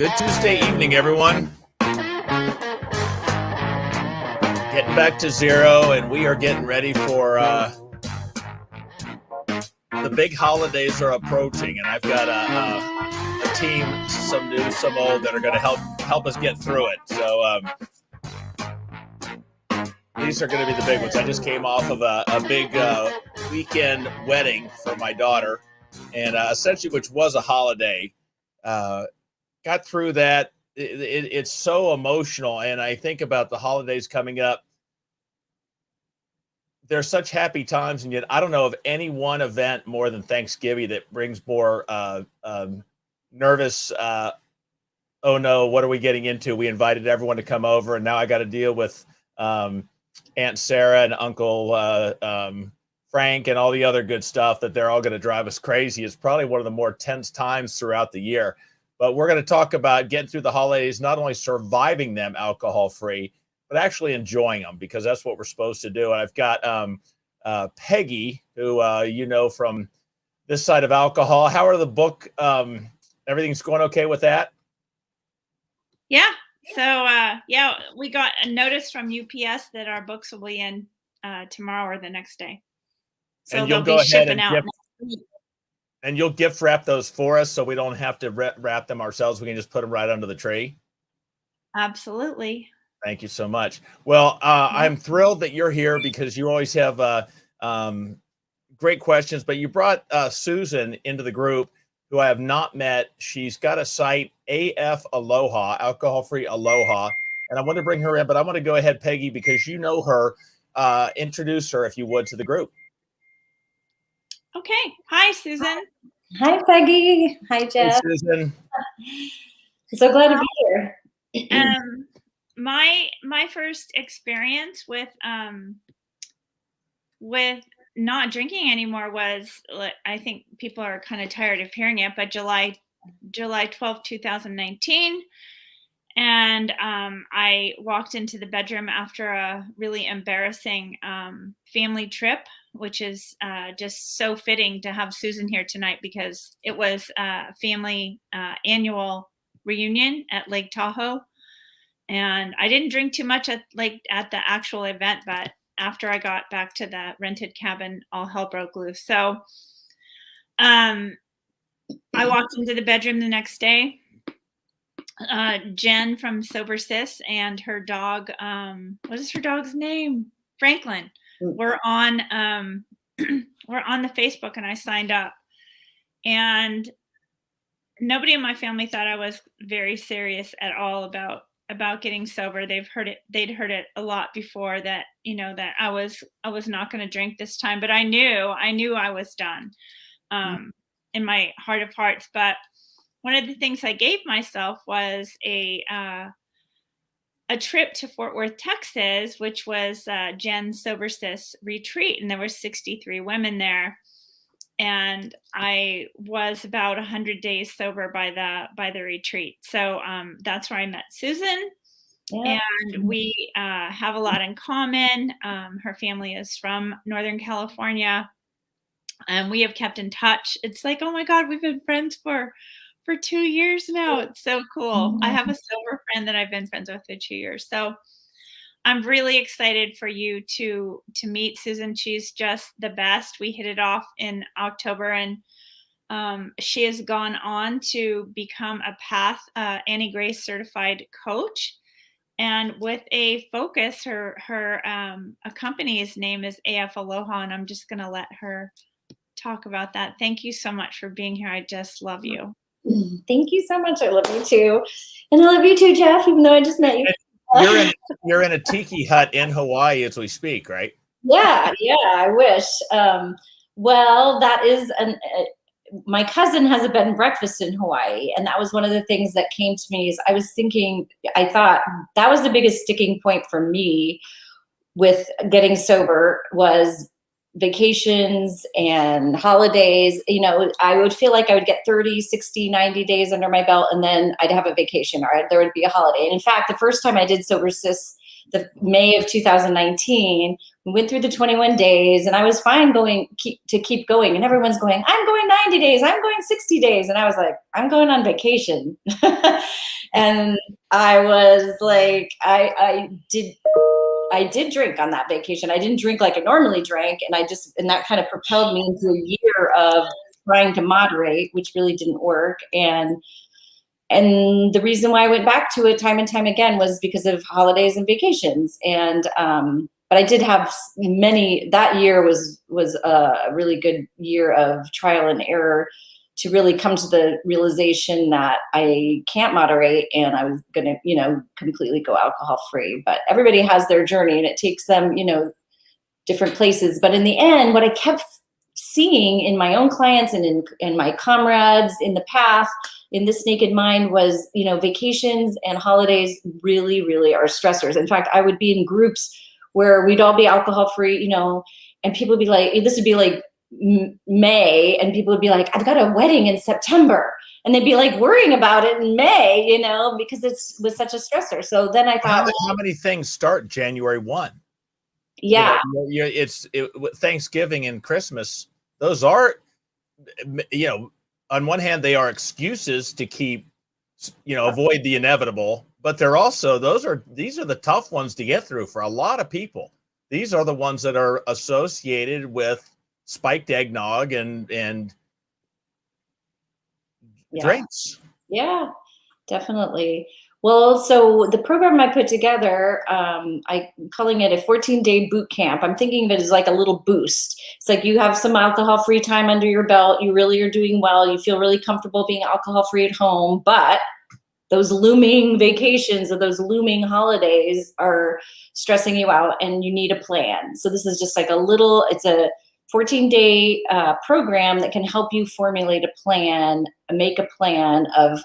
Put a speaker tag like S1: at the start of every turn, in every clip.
S1: Good Tuesday evening, everyone. Getting back to zero, and we are getting ready for the big holidays are approaching, and I've got a team, some new, some old, that are going to help us get through it. So these are going to be the big ones. I just came off of a big weekend wedding for my daughter, and essentially, which was a holiday. Got through that. It's so emotional, and I think about the holidays coming up. There's such happy times, and yet I don't know of any one event more than Thanksgiving that brings more nervous. Oh no, what are we getting into? We invited everyone to come over, and now I got to deal with Aunt Sarah and Uncle Frank and all the other good stuff that they're all going to drive us crazy. It's probably one of the more tense times throughout the year. But we're going to talk about getting through the holidays, not only surviving them alcohol-free, but actually enjoying them, because that's what we're supposed to do. And I've got Peggy, who you know from this side of alcohol. How are the book? Everything's going okay with that?
S2: Yeah. So, we got a notice from UPS that our books will be in tomorrow or the next day. So
S1: and you'll
S2: they'll
S1: go
S2: be
S1: ahead
S2: shipping out
S1: and
S2: next week.
S1: And you'll gift wrap those for us, so we don't have to wrap them ourselves. We can just put them right under the tree.
S2: Absolutely.
S1: Thank you so much. Well, I'm thrilled that you're here, because you always have great questions. But you brought Susan into the group, who I have not met. She's got a site, AF Aloha, alcohol-free Aloha. And I want to bring her in, but I want to go ahead, Peggy, because you know her. Introduce her, if you would, to the group.
S2: Okay. Hi, Susan.
S3: Hi, Peggy. Hi, Jeff.
S1: Hey, Susan.
S3: So glad to be here.
S2: My first experience with not drinking anymore was, I think people are kind of tired of hearing it, but July 12th, 2019. And I walked into the bedroom after a really embarrassing family trip, which is just so fitting to have Susan here tonight, because it was a family annual reunion at Lake Tahoe. And I didn't drink too much at the actual event, but after I got back to the rented cabin, all hell broke loose. So I walked into the bedroom the next day. Jen from Sober Sis and her dog, what is her dog's name? Franklin. We're on the Facebook, and I signed up, and nobody in my family thought I was very serious at all about getting sober. They'd heard it a lot before, that, that I was not going to drink this time, but I knew I was done, in my heart of hearts. But one of the things I gave myself was a trip to Fort Worth, Texas, which was Jen's Sober Sis retreat, and there were 63 women there. And I was about 100 days sober by the retreat. So that's where I met Susan. Yeah. And we have a lot in common. Her family is from Northern California, and we have kept in touch. It's like, oh my God, we've been friends for 2 years now. It's so cool. I have a sober friend that I've been friends with for 2 years. So I'm really excited for you to meet Susan. She's just the best. We hit it off in October, and she has gone on to become a PATH Annie Grace certified coach, and with a focus. Her a company's name is AF Aloha, and I'm just going to let her talk about that. Thank you so much for being here. I just love you.
S3: Thank you so much. I love you too, and I love you too, Jeff. Even though I just met you.
S1: You're in a tiki hut in Hawaii as we speak, right?
S3: Yeah, I wish. Well, that is my cousin has a bed and breakfast in Hawaii, and that was one of the things that came to me. Is I thought that was the biggest sticking point for me with getting sober, was vacations and holidays. I would feel like I would get 30, 60, 90 days under my belt, and then I'd have a vacation, or there would be a holiday. And in fact, the first time I did Sober Sis the May of 2019, we went through the 21 days and I was fine keep going. And everyone's going, I'm going 90 days. I'm going 60 days. And I was like, I'm going on vacation. And I was like, I did drink on that vacation. I didn't drink like I normally drank. And that kind of propelled me into a year of trying to moderate, which really didn't work. And the reason why I went back to it time and time again was because of holidays and vacations. And, but I did have that year was a really good year of trial and error to really come to the realization that I can't moderate and I was going to, completely go alcohol free. But everybody has their journey and it takes them, different places. But in the end, what I kept seeing in my own clients and in my comrades in the path, in This Naked Mind was, vacations and holidays really, really are stressors. In fact, I would be in groups where we'd all be alcohol free, and people would be like, this would be like May, and people would be like, I've got a wedding in September. And they'd be like worrying about it in May, because it was such a stressor. So then I thought,
S1: how many things start January 1?
S3: Yeah.
S1: Thanksgiving and Christmas. Those are, on one hand, they are excuses to keep, avoid the inevitable, but they're also, these are the tough ones to get through for a lot of people. These are the ones that are associated with spiked eggnog and drinks.
S3: Yeah, definitely. Well, so the program I put together, I'm calling it a 14-day boot camp. I'm thinking of it as like a little boost. It's like you have some alcohol-free time under your belt. You really are doing well. You feel really comfortable being alcohol-free at home, but those looming vacations or those looming holidays are stressing you out and you need a plan. So this is just like it's a 14-day program that can help you formulate a plan, make a plan of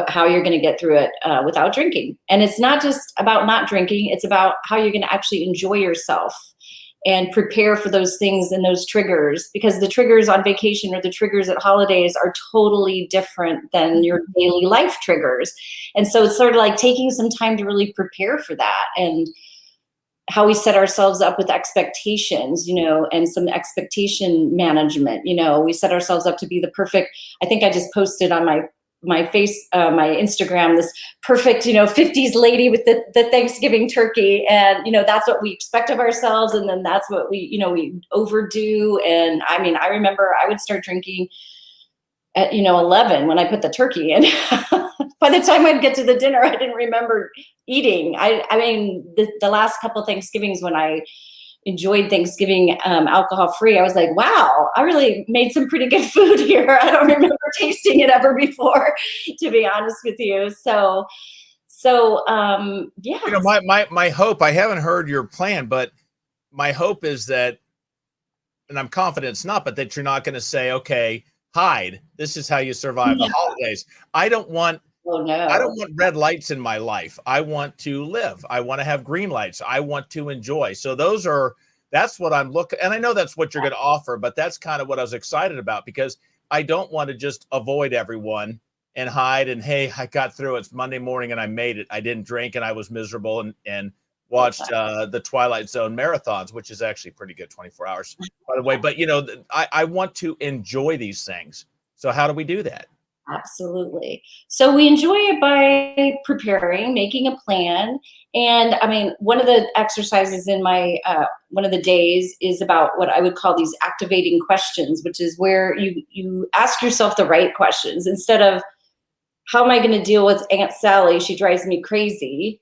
S3: how you're going to get through it without drinking. And it's not just about not drinking, it's about how you're going to actually enjoy yourself and prepare for those things and those triggers, because the triggers on vacation or the triggers at holidays are totally different than your daily life triggers. And so it's sort of like taking some time to really prepare for that, and how we set ourselves up with expectations, and some expectation management. We set ourselves up to be the perfect, I think I just posted on my my Instagram, this perfect, 50s lady with the Thanksgiving turkey. And, that's what we expect of ourselves. And then that's what we overdo. And I remember I would start drinking at, 11 when I put the turkey in. By the time I'd get to the dinner, I didn't remember eating. The last couple Thanksgivings when I enjoyed Thanksgiving alcohol free, I was like, wow, I really made some pretty good food here. I don't remember tasting it ever before, to be honest with you. So yeah.
S1: My hope, I haven't heard your plan, but my hope is that, and I'm confident it's not, but that you're not going to say, okay, hide, this is how you survive the holidays. I don't want red lights in my life. I want to live. I want to have green lights. I want to enjoy. So that's what I'm looking, and I know that's what you're going to offer, but that's kind of what I was excited about, because I don't want to just avoid everyone and hide and, hey, I got through. It's Monday morning and I made it. I didn't drink and I was miserable and watched the Twilight Zone marathons, which is actually pretty good, 24 hours, by the way. But, I want to enjoy these things. So how do we do that?
S3: Absolutely. So we enjoy it by preparing, making a plan. And one of the exercises in my, one of the days is about what I would call these activating questions, which is where you ask yourself the right questions instead of, how am I going to deal with Aunt Sally? She drives me crazy.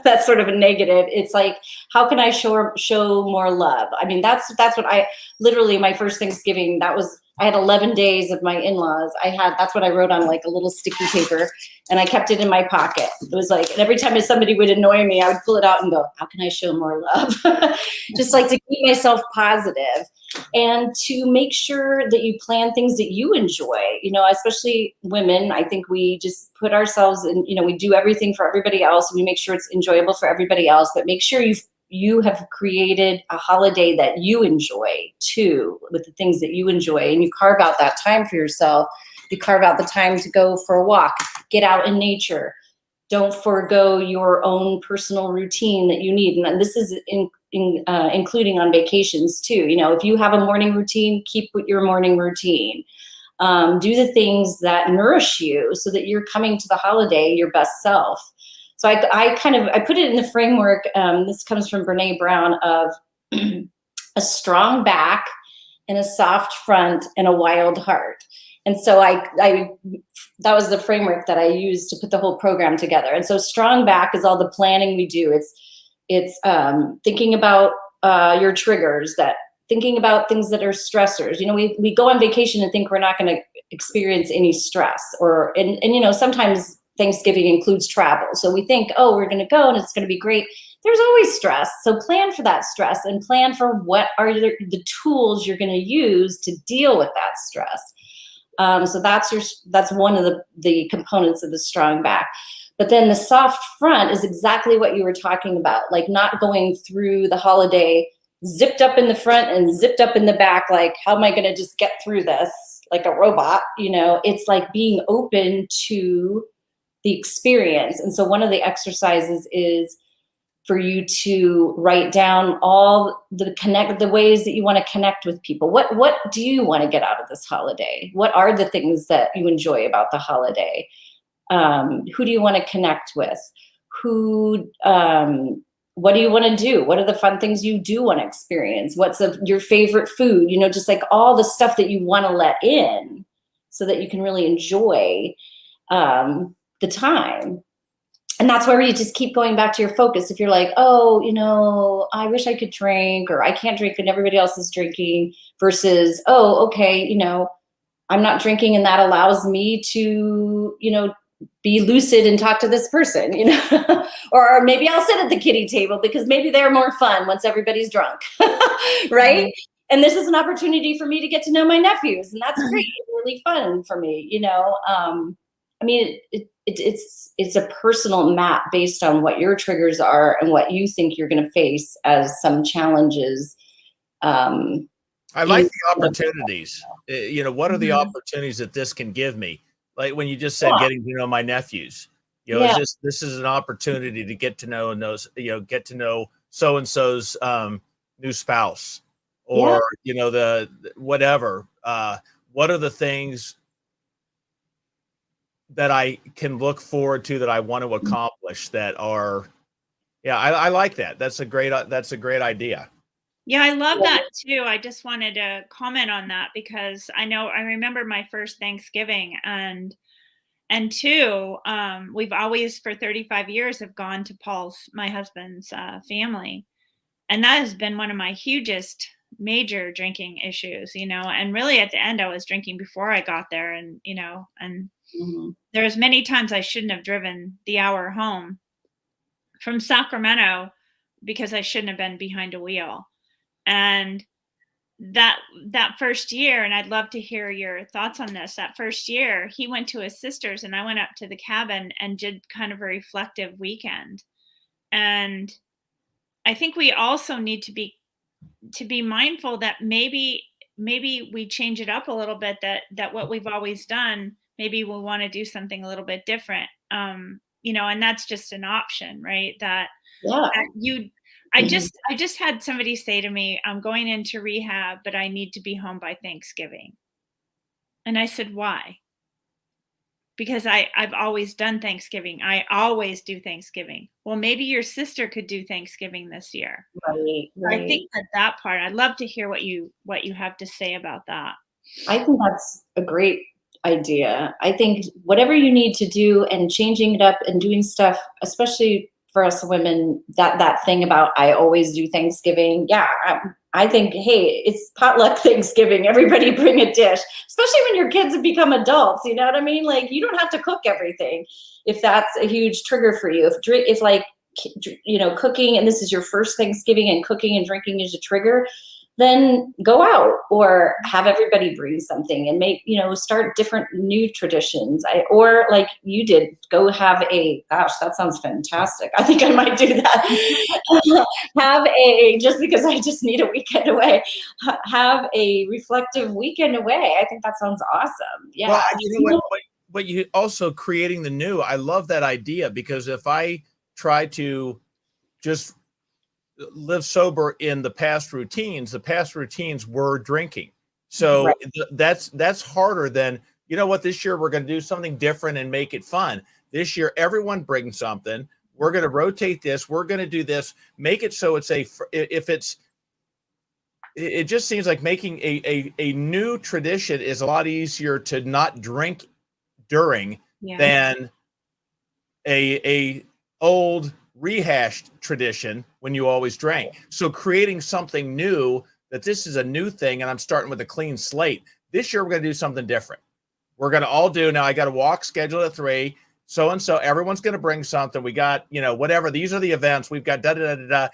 S3: That's sort of a negative. It's like, how can I show more love? That's what literally my first Thanksgiving, I had 11 days of my in-laws. That's what I wrote on like a little sticky paper, and I kept it in my pocket. It was like, and every time somebody would annoy me, I would pull it out and go, how can I show more love? Just like to keep myself positive and to make sure that you plan things that you enjoy, especially women. I think we just put ourselves in, we do everything for everybody else, and we make sure it's enjoyable for everybody else, but make sure you have created a holiday that you enjoy too, with the things that you enjoy, and you carve out that time for yourself. You carve out the time to go for a walk, get out in nature, Don't forego your own personal routine that you need. And this is including on vacations too. You know, if you have a morning routine, keep with your morning routine. Do the things that nourish you so that you're coming to the holiday your best self. So I put it in the framework. This comes from Brene Brown of a strong back and a soft front and a wild heart. And so that was the framework that I used to put the whole program together. And so strong back is all the planning we do. It's thinking about your triggers, thinking about things that are stressors. You know, we go on vacation and think we're not going to experience any stress, and you know, sometimes Thanksgiving includes travel. So we think, oh, we're going to go and it's going to be great. There's always stress. So plan for that stress and plan for what are the tools you're going to use to deal with that stress. So that's one of the components of the strong back. But then the soft front is exactly what you were talking about, like not going through the holiday zipped up in the front and zipped up in the back, like, how am I going to just get through this like a robot? You know, it's like being open to the experience. And so one of the exercises is for you to write down all the ways that you want to connect with people. What do you want to get out of this holiday? What are the things that you enjoy about the holiday? Who do you want to connect with? What do you want to do? What are the fun things you do want to experience? What's your favorite food? You know, just like all the stuff that you want to let in so that you can really enjoy the time. And that's where you just keep going back to your focus. If you're like, oh, you know, I wish I could drink, or I can't drink and everybody else is drinking, versus, oh, okay, you know, I'm not drinking and that allows me to, you know, be lucid and talk to this person, you know, or maybe I'll sit at the kiddie table because maybe they're more fun once everybody's drunk, right? Mm-hmm. And this is an opportunity for me to get to know my nephews, and that's great, really fun for me, you know. I mean, it's a personal map based on what your triggers are and what you think you're going to face as some challenges.
S1: I like the opportunities. You know, what are the opportunities that this can give me? Like when you just said, getting to know my nephews, you know, this is an opportunity to get to know get to know so-and-so's new spouse, or, you know, the whatever. What are the things that I can look forward to that I want to accomplish that are, I like that. That's a great idea.
S2: Yeah, I love that too. I just wanted to comment on that because I remember my first Thanksgiving, and two, we've always for 35 years have gone to my husband's family. And that has been one of my hugest major drinking issues, you know, and really at the end I was drinking before I got there, and, you know, and there's many times I shouldn't have driven the hour home from Sacramento because I shouldn't have been behind a wheel. And that first year, and I'd love to hear your thoughts on this, that first year he went to his sister's and I went up to the cabin and did kind of a reflective weekend. And I think we also need to be mindful that maybe we change it up a little bit, that what we've always done, maybe we want to do something a little bit different. You know, and that's just an option, right? I just had somebody say to me, I'm going into rehab, but I need to be home by Thanksgiving. And I said, why? Because I've always done Thanksgiving. I always do Thanksgiving. Well, maybe your sister could do Thanksgiving this year.
S3: Right.
S2: I think that part, I'd love to hear what you have to say about that.
S3: I think that's a great idea. I think whatever you need to do and changing it up and doing stuff, especially for us women, that thing about I always do Thanksgiving. Yeah, I think, hey, it's potluck Thanksgiving. Everybody bring a dish, especially when your kids have become adults. You know what I mean? Like, you don't have to cook everything if that's a huge trigger for you. If like, you know, cooking, and this is your first Thanksgiving and cooking and drinking is a trigger, then go out or have everybody bring something and make, you know, start different new traditions. Or like you did, go have gosh, that sounds fantastic. I think I might do that. Just because I just need a weekend away, have a reflective weekend away. I think that sounds awesome. Yeah.
S1: Well, you know but you also creating the new. I love that idea, because if I try to just live sober in the past routines were drinking. So that's harder than, you know what, this year we're going to do something different and make it fun. This year, everyone brings something. We're going to rotate this. We're going to do this, make it so it's it just seems like making a new tradition is a lot easier to not drink during than a old rehashed tradition when you always drank. So creating something new, that this is a new thing and I'm starting with a clean slate. This year we're going to do something different. We're going to all do, now I got a walk scheduled at 3, so-and-so, everyone's going to bring something. We got, whatever, these are the events, we've got da-da-da-da-da,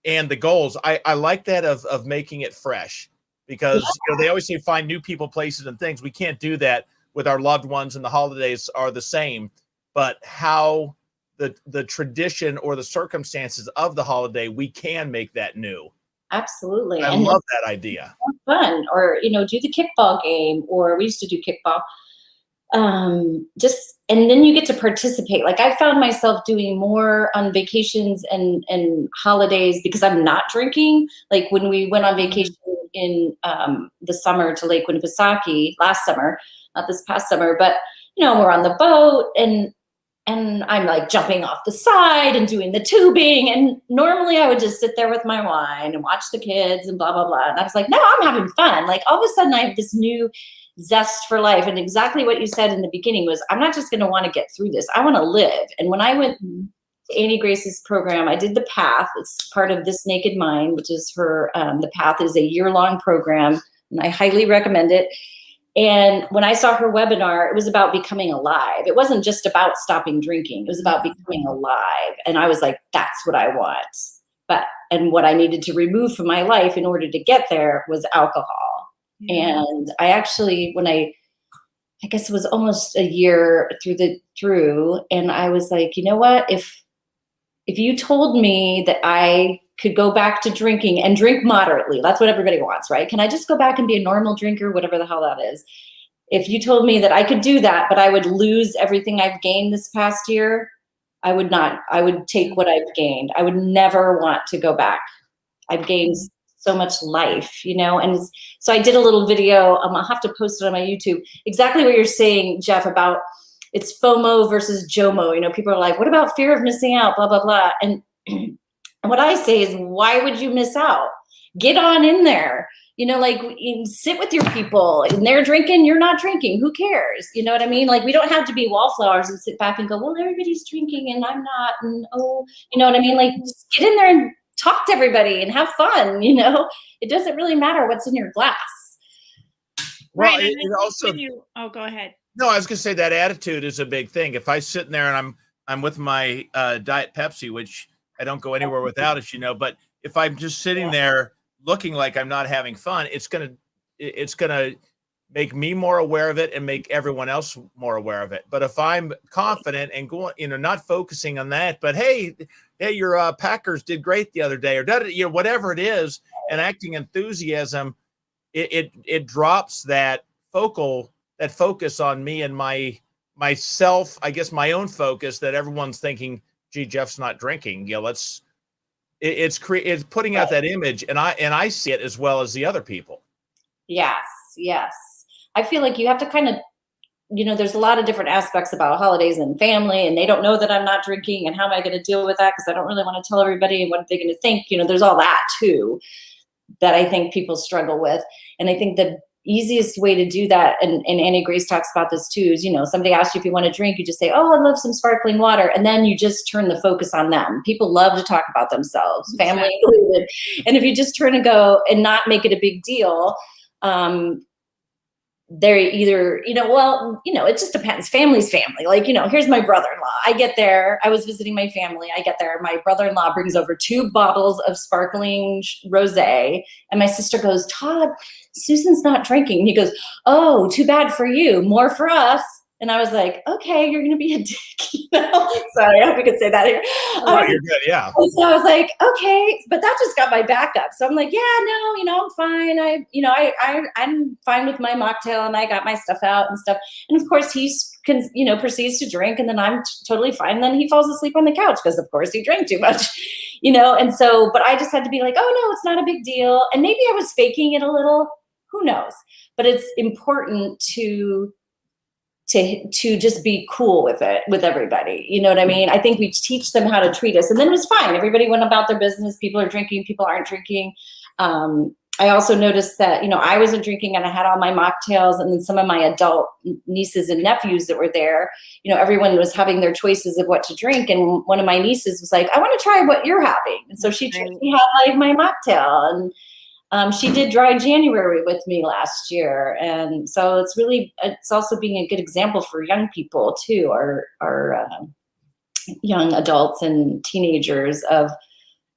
S1: and the goals. I like that of making it fresh, because they always say find new people, places, and things. We can't do that with our loved ones, and the holidays are the same, but how the tradition or the circumstances of the holiday, we can make that new.
S3: Absolutely.
S1: I love that idea.
S3: Fun. Or, do the kickball game, or we used to do kickball. And then you get to participate. Like, I found myself doing more on vacations and holidays because I'm not drinking. Like when we went on vacation in the summer to Lake Winnipesaukee last summer, not this past summer, but we're on the boat and I'm like jumping off the side and doing the tubing. And normally I would just sit there with my wine and watch the kids and blah, blah, blah. And I was like, no, I'm having fun. Like, all of a sudden I have this new zest for life. And exactly what you said in the beginning was, I'm not just going to want to get through this. I want to live. And when I went to Annie Grace's program, I did the Path. It's part of This Naked Mind, which is her, the Path is a year-long program, and I highly recommend it. And when I saw her webinar, it was about becoming alive. It wasn't just about stopping drinking. It was about becoming alive. And I was like, that's what I want. And what I needed to remove from my life in order to get there was alcohol. And I actually, when I guess it was almost a year through, and I was like, you know what, if you told me that I could go back to drinking and drink moderately, that's what everybody wants, right? Can I just go back and be a normal drinker, whatever the hell that is? If you told me that I could do that, but I would lose everything I've gained this past year, I would not. I would take what I've gained. I would never want to go back. I've gained so much life, and so I did a little video. I'll have to post it on my YouTube. Exactly what you're saying, Jeff, about it's FOMO versus JOMO. People are like, what about fear of missing out, blah, blah, blah. And what I say is, why would you miss out? Get on in there, sit with your people, and they're drinking, you're not drinking. Who cares? You know what I mean? Like, we don't have to be wallflowers and sit back and go, well, everybody's drinking and I'm not. And, you know what I mean? Like, just get in there and talk to everybody and have fun. It doesn't really matter what's in your glass.
S1: Well,
S2: right.
S1: it also,
S2: go ahead.
S1: No, I was going to say that attitude is a big thing. If I sit in there and I'm with my Diet Pepsi, which I don't go anywhere without, as you know, but if I'm just sitting there looking like I'm not having fun, it's gonna make me more aware of it and make everyone else more aware of it. But if I'm confident and going, not focusing on that, but hey, your Packers did great the other day, or whatever it is, and acting enthusiasm, it drops that focus on me and myself, I guess my own focus, that everyone's thinking, gee, Jeff's not drinking. It's putting out that image, and I see it as well as the other people. Yes.
S3: I feel like you have to kind of, there's a lot of different aspects about holidays and family, and they don't know that I'm not drinking, and how am I going to deal with that? Because I don't really want to tell everybody, and what are they going to think? There's all that too that I think people struggle with. And I think the easiest way to do that, and Annie Grace talks about this too, is, somebody asks you if you want to drink, you just say, oh, I love some sparkling water. And then you just turn the focus on them. People love to talk about themselves, family included. And if you just turn and go and not make it a big deal, they're either, it just depends. Family's family. Like, here's my brother-in-law. I get there. I was visiting my family. I get there. My brother-in-law brings over 2 bottles of sparkling rosé. And my sister goes, Todd, Susan's not drinking. And he goes, oh, too bad for you. More for us. And I was like, okay, you're going to be a dick. You know? Sorry, I hope we could say that here.
S1: Oh, you're good. Yeah.
S3: So I was like, okay, but that just got my back up. So I'm like, yeah, no, I'm fine. I'm fine with my mocktail, and I got my stuff out and stuff. And of course he proceeds to drink, and then I'm totally fine. And then he falls asleep on the couch because of course he drank too much, And so, but I just had to be like, oh no, it's not a big deal. And maybe I was faking it a little, who knows? But it's important to just be cool with it, with everybody. You know what I mean? I think we teach them how to treat us, and then it was fine. Everybody went about their business. People are drinking, people aren't drinking. I also noticed that, I wasn't drinking, and I had all my mocktails, and then some of my adult nieces and nephews that were there, everyone was having their choices of what to drink. And one of my nieces was like, I want to try what you're having. And so she had like my mocktail, and she did dry January with me last year. And so it's also being a good example for young people too, our young adults and teenagers of,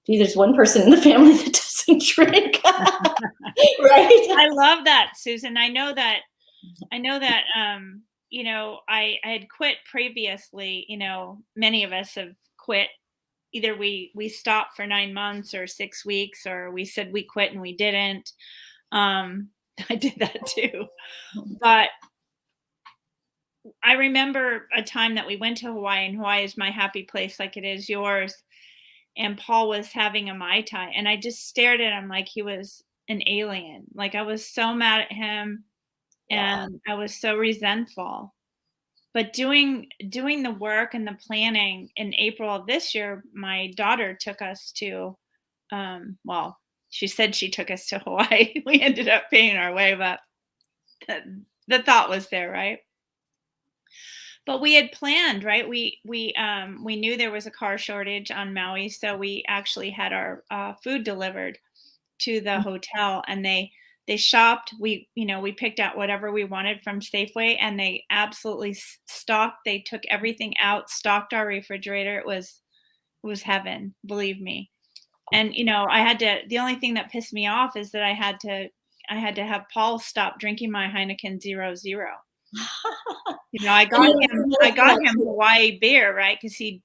S3: gee, there's one person in the family that doesn't drink. Right?
S2: I love that, Susan. I know that, I had quit previously. Many of us have quit. Either we stopped for 9 months or 6 weeks, or we said we quit and we didn't. I did that too. But I remember a time that we went to Hawaii, and Hawaii is my happy place like it is yours. And Paul was having a Mai Tai, and I just stared at him like he was an alien. Like I was so mad at him, and I was so resentful. But doing the work and the planning in April of this year, my daughter took us to, she said she took us to Hawaii. We ended up paying our way, but the thought was there, right? But we had planned, right? We knew there was a car shortage on Maui, so we actually had our food delivered to the hotel, and they shopped. We picked out whatever we wanted from Safeway, and they absolutely stocked. They took everything out, stocked our refrigerator. It was heaven, believe me. And the only thing that pissed me off is that I had to have Paul stop drinking my Heineken 0.0. I got him Hawaii beer, right? Because he's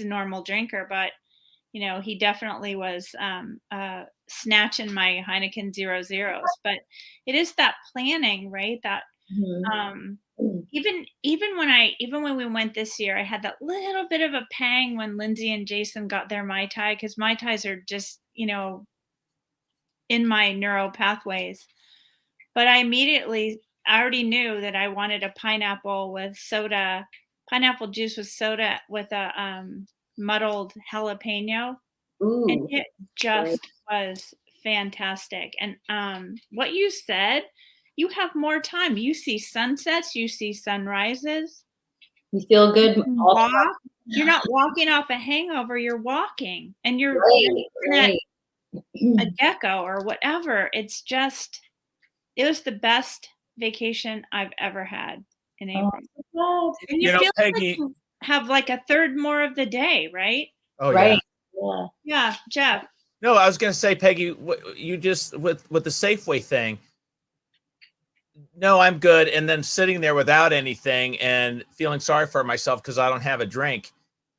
S2: a normal drinker, but he definitely was snatching my Heineken 0.0s. But it is that planning, right? That even when we went this year, I had that little bit of a pang when Lindsay and Jason got their Mai Tai, because Mai Tais are just in my neuro pathways. But I already knew that I wanted a pineapple juice with soda with a muddled jalapeno.
S3: Ooh,
S2: and it just was fantastic. And what you said, you have more time. You see sunsets, you see sunrises.
S3: You feel good.
S2: You're not walking off a hangover, you're walking, and you're
S3: right.
S2: a gecko or whatever. It was the best vacation I've ever had in April.
S3: Oh,
S2: and you feel
S1: Peggy,
S2: like you have like a third more of the day, right?
S1: Oh,
S3: right.
S2: Yeah, Jeff.
S1: No, I was going to say, Peggy, you just with the Safeway thing. No, I'm good. And then sitting there without anything and feeling sorry for myself because I don't have a drink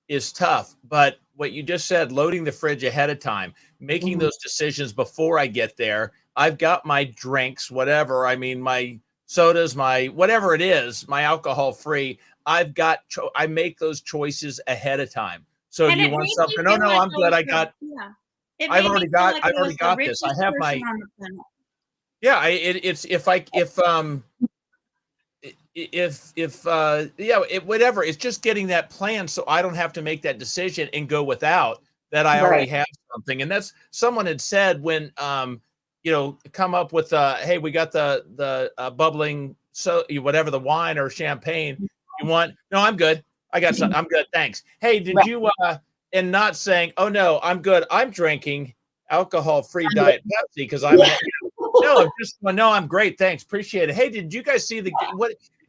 S1: is tough. But what you just said, loading the fridge ahead of time, making those decisions before I get there. I've got my drinks, whatever. I mean, my sodas, my whatever it is, my alcohol free. I make those choices ahead of time. So if you want something, no, I'm good. I've already got this. I have my. Yeah, whatever. It's just getting that plan so I don't have to make that decision and go without that. I already have something, and that's someone had said when come up with hey, we got the bubbling whatever, the wine or champagne you want. No, I'm good. I got some. I'm good. Thanks. Hey, did you and not saying, oh no, I'm good. I'm drinking alcohol-free Diet Pepsi because I'm no, I'm great. Thanks. Appreciate it. Hey, did you guys see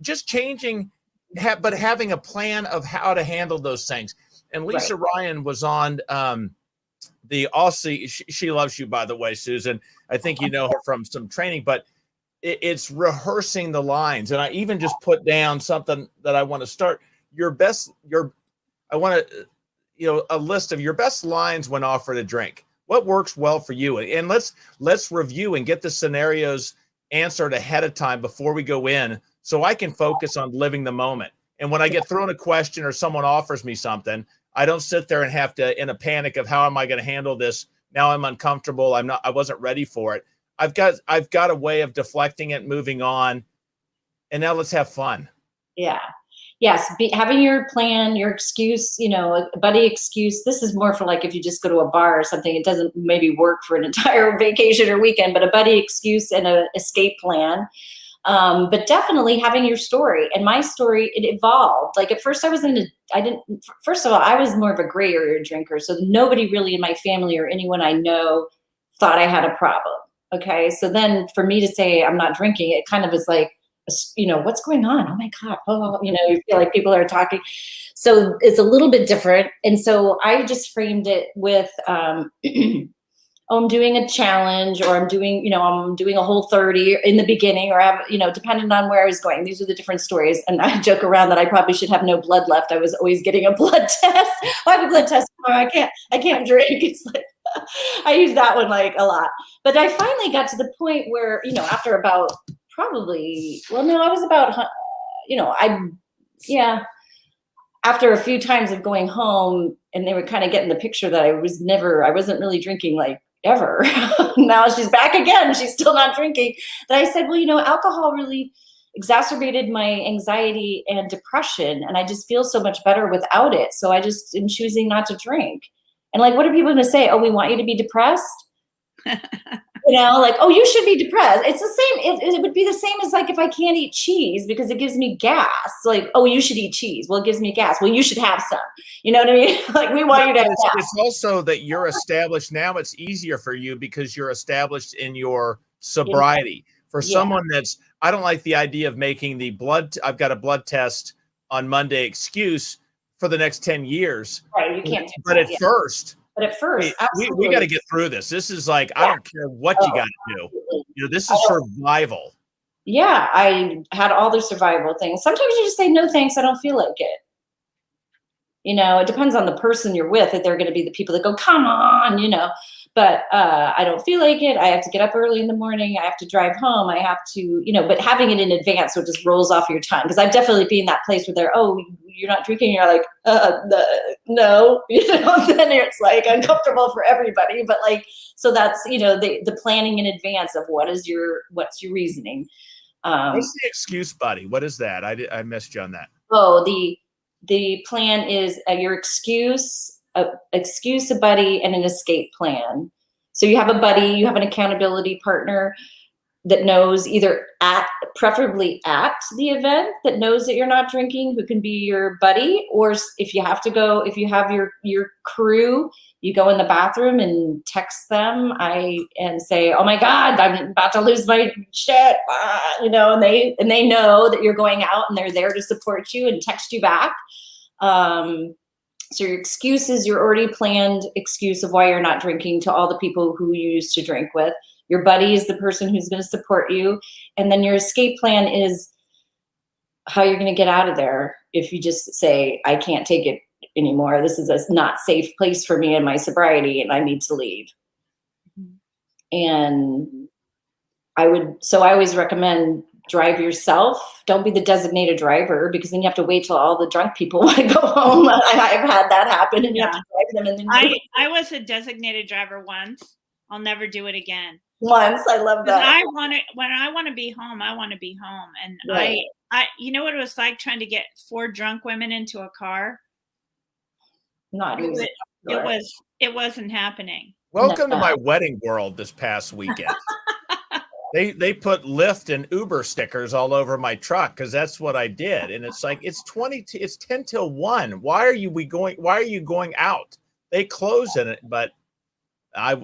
S1: just changing, but having a plan of how to handle those things. And Lisa Ryan was on the Aussie. She loves you, by the way, Susan. I think you know her from some training, but it's rehearsing the lines. And I even just put down something that I want to start. I want to, a list of your best lines when offered a drink. What works well for you? And let's review and get the scenarios answered ahead of time before we go in, so I can focus on living the moment. And when I get thrown a question or someone offers me something, I don't sit there and have to, in a panic of how am I going to handle this? Now I'm uncomfortable. I wasn't ready for it. I've got a way of deflecting it, moving on. And now let's have fun.
S3: Yeah. Yes. Having your plan, your excuse, a buddy excuse. This is more for like, if you just go to a bar or something, it doesn't maybe work for an entire vacation or weekend, but a buddy excuse and an escape plan. But definitely having your story. And my story, it evolved. Like at first first of all, I was more of a gray area drinker. So nobody really in my family or anyone I know thought I had a problem. Okay. So then for me to say I'm not drinking, it kind of is like, what's going on? Oh my God. Oh, you feel like people are talking. So it's a little bit different. And so I just framed it with, I'm doing a challenge, or I'm doing a Whole30 in the beginning, or depending on where I was going. These are the different stories. And I joke around that I probably should have no blood left. I was always getting a blood test. I have a blood test tomorrow. I can't drink. It's like, I use that one like a lot. But I finally got to the point where, after about after a few times of going home, and they were kind of getting the picture that I wasn't really drinking like ever. Now she's back again. She's still not drinking. But I said, well, alcohol really exacerbated my anxiety and depression, and I just feel so much better without it. So I just am choosing not to drink. And like, what are people going to say? Oh, we want you to be depressed. Like, oh, you should be depressed. It's the same. It would be the same as like if I can't eat cheese because it gives me gas. Like, oh, you should eat cheese. Well, it gives me gas. Well, you should have some. You know what I mean? Like, we want you to have gas.
S1: It's also that you're established now. It's easier for you because you're established in your sobriety. For someone I don't like the idea of making the I've got a blood test on Monday excuse for the next 10 years.
S3: Right. You can't do
S1: but
S3: that,
S1: at first, we got to get through this. This is like, I don't care what you got to do. This is survival.
S3: Yeah, I had all the survival things. Sometimes you just say, no, thanks, I don't feel like it. It depends on the person you're with, if they're going to be the people that go, come on, but I don't feel like it. I have to get up early in the morning. I have to drive home. I have to, but having it in advance, so it just rolls off your tongue. Because I've definitely been in that place where they're, oh, you're not drinking. You're like, no, then it's like uncomfortable for everybody. But like, so that's, the planning in advance of what's your reasoning.
S1: What's the excuse buddy? What is that? I missed you on that.
S3: Oh, the plan is your excuse, a buddy, and an escape plan. So you have a buddy, you have an accountability partner that knows preferably at the event, that knows that you're not drinking, who can be your buddy. Or if you have your crew, you go in the bathroom and text them and say, oh my God, I'm about to lose my shit, and they know that you're going out and they're there to support you and text you back. So your excuse is your already planned excuse of why you're not drinking to all the people who you used to drink with. Your buddy is the person who's going to support you. And then your escape plan is how you're going to get out of there. If you just say, I can't take it anymore. This is a not safe place for me in my sobriety and I need to leave. And I always recommend drive yourself. Don't be the designated driver, because then you have to wait till all the drunk people want to go home. I've had that happen, and you have to drive them. And then
S2: I was a designated driver once. I'll never do it again.
S3: Once. I love that.
S2: When I want to be home, I want to be home. And
S3: right.
S2: I you know what it was like trying to get 4 drunk women into a car?
S3: Not easy.
S2: It wasn't happening.
S1: Welcome to my wedding world this past weekend. They put Lyft and Uber stickers all over my truck because that's what I did. And it's like, it's 10 till 1. Why are you going out? They close in it, but at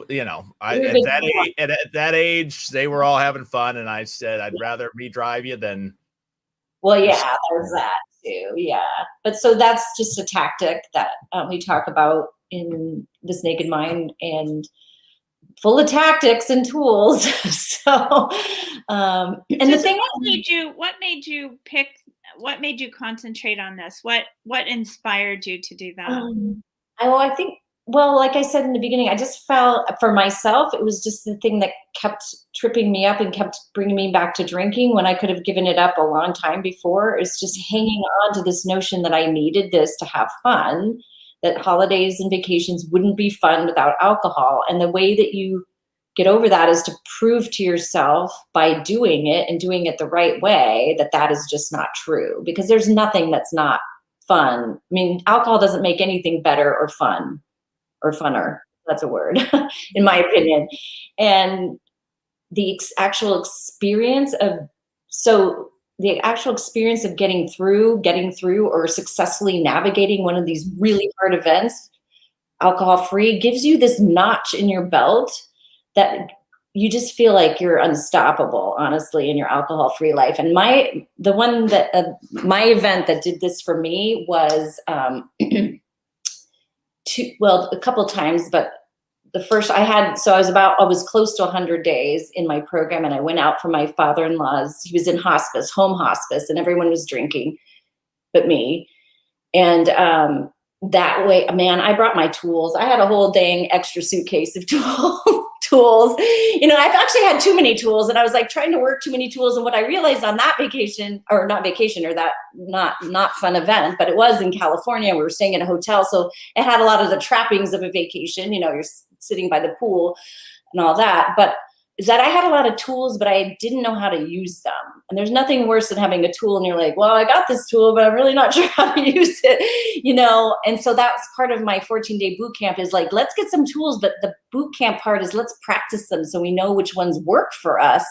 S1: that age, they were all having fun. And I said, I'd rather me drive you than.
S3: Well, yeah, there's that too. Yeah. But so that's just a tactic that we talk about in This Naked Mind. And full of tactics and tools. So, and the thing
S2: what made you concentrate on this? What inspired you to do that?
S3: I think, well, like I said in the beginning, I just felt for myself, it was just the thing that kept tripping me up and kept bringing me back to drinking when I could have given it up a long time before. It's just hanging on to this notion that I needed this to have fun, that holidays and vacations wouldn't be fun without alcohol. And the way that you get over that is to prove to yourself by doing it and doing it the right way that that is just not true, because there's nothing that's not fun. I mean, alcohol doesn't make anything better or fun or funner. That's a word, in my opinion. And the actual experience of, so the actual experience of getting through or successfully navigating one of these really hard events, alcohol free, gives you this notch in your belt that you just feel like you're unstoppable, honestly, in your alcohol free life. And my event that did this for me was, a couple times, but the first I was close to 100 days in my program, and I went out for my father-in-law's, he was in hospice, home hospice, and everyone was drinking but me. And that way, man, I brought my tools. I had a whole dang extra suitcase of tools. You know, I've actually had too many tools, and I was like trying to work too many tools. And what I realized on that vacation, or that not fun event, but it was in California. We were staying in a hotel, so it had a lot of the trappings of a vacation. You know, you're sitting by the pool and all that. But is that I had a lot of tools, but I didn't know how to use them. And there's nothing worse than having a tool and you're like, well, I got this tool, but I'm really not sure how to use it, you know? And so that's part of my 14-day boot camp, is like, let's get some tools, but the boot camp part is let's practice them so we know which ones work for us.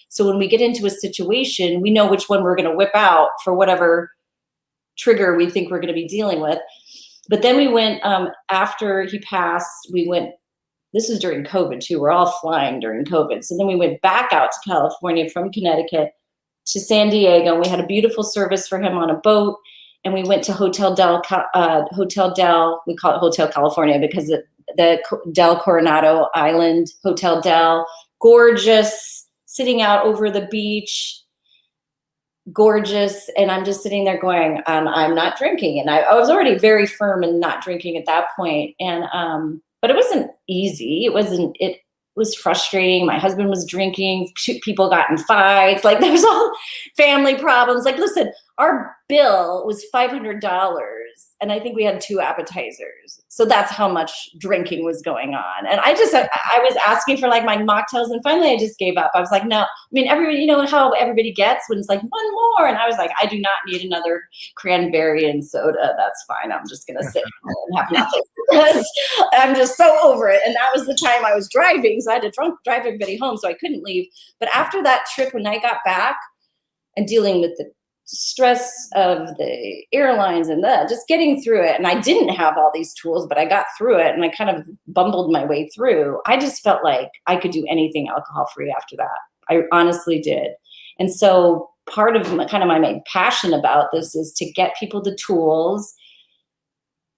S3: So when we get into a situation, we know which one we're going to whip out for whatever trigger we think we're going to be dealing with. But then we went, after he passed, this is during COVID too. We're all flying during COVID. So then we went back out to California from Connecticut to San Diego, and we had a beautiful service for him on a boat. And we went to Hotel Del, we call it Hotel California because the Del Coronado Island, Hotel Del, gorgeous, sitting out over the beach, gorgeous. And I'm just sitting there going, I'm not drinking. And I was already very firm in not drinking at that point. And, but it wasn't easy. It was frustrating. My husband was drinking. People got in fights. Like, there was all family problems. Like, listen, our bill was $500, and I think we had 2 appetizers. So that's how much drinking was going on. And I was asking for like my mocktails, and finally I just gave up. I was like, no. I mean, everybody, you know how everybody gets when it's like one more, and I was like, I do not need another cranberry and soda. That's fine. I'm just gonna sit and have nothing because I'm just so over it. And that was the time I was driving, so I had to drive everybody home, so I couldn't leave. But after that trip, when I got back and dealing with the stress of the airlines and just getting through it, and I didn't have all these tools, but I got through it, and I kind of bumbled my way through. I just felt like I could do anything alcohol free after that. I honestly did. And so part of my passion about this is to get people the tools,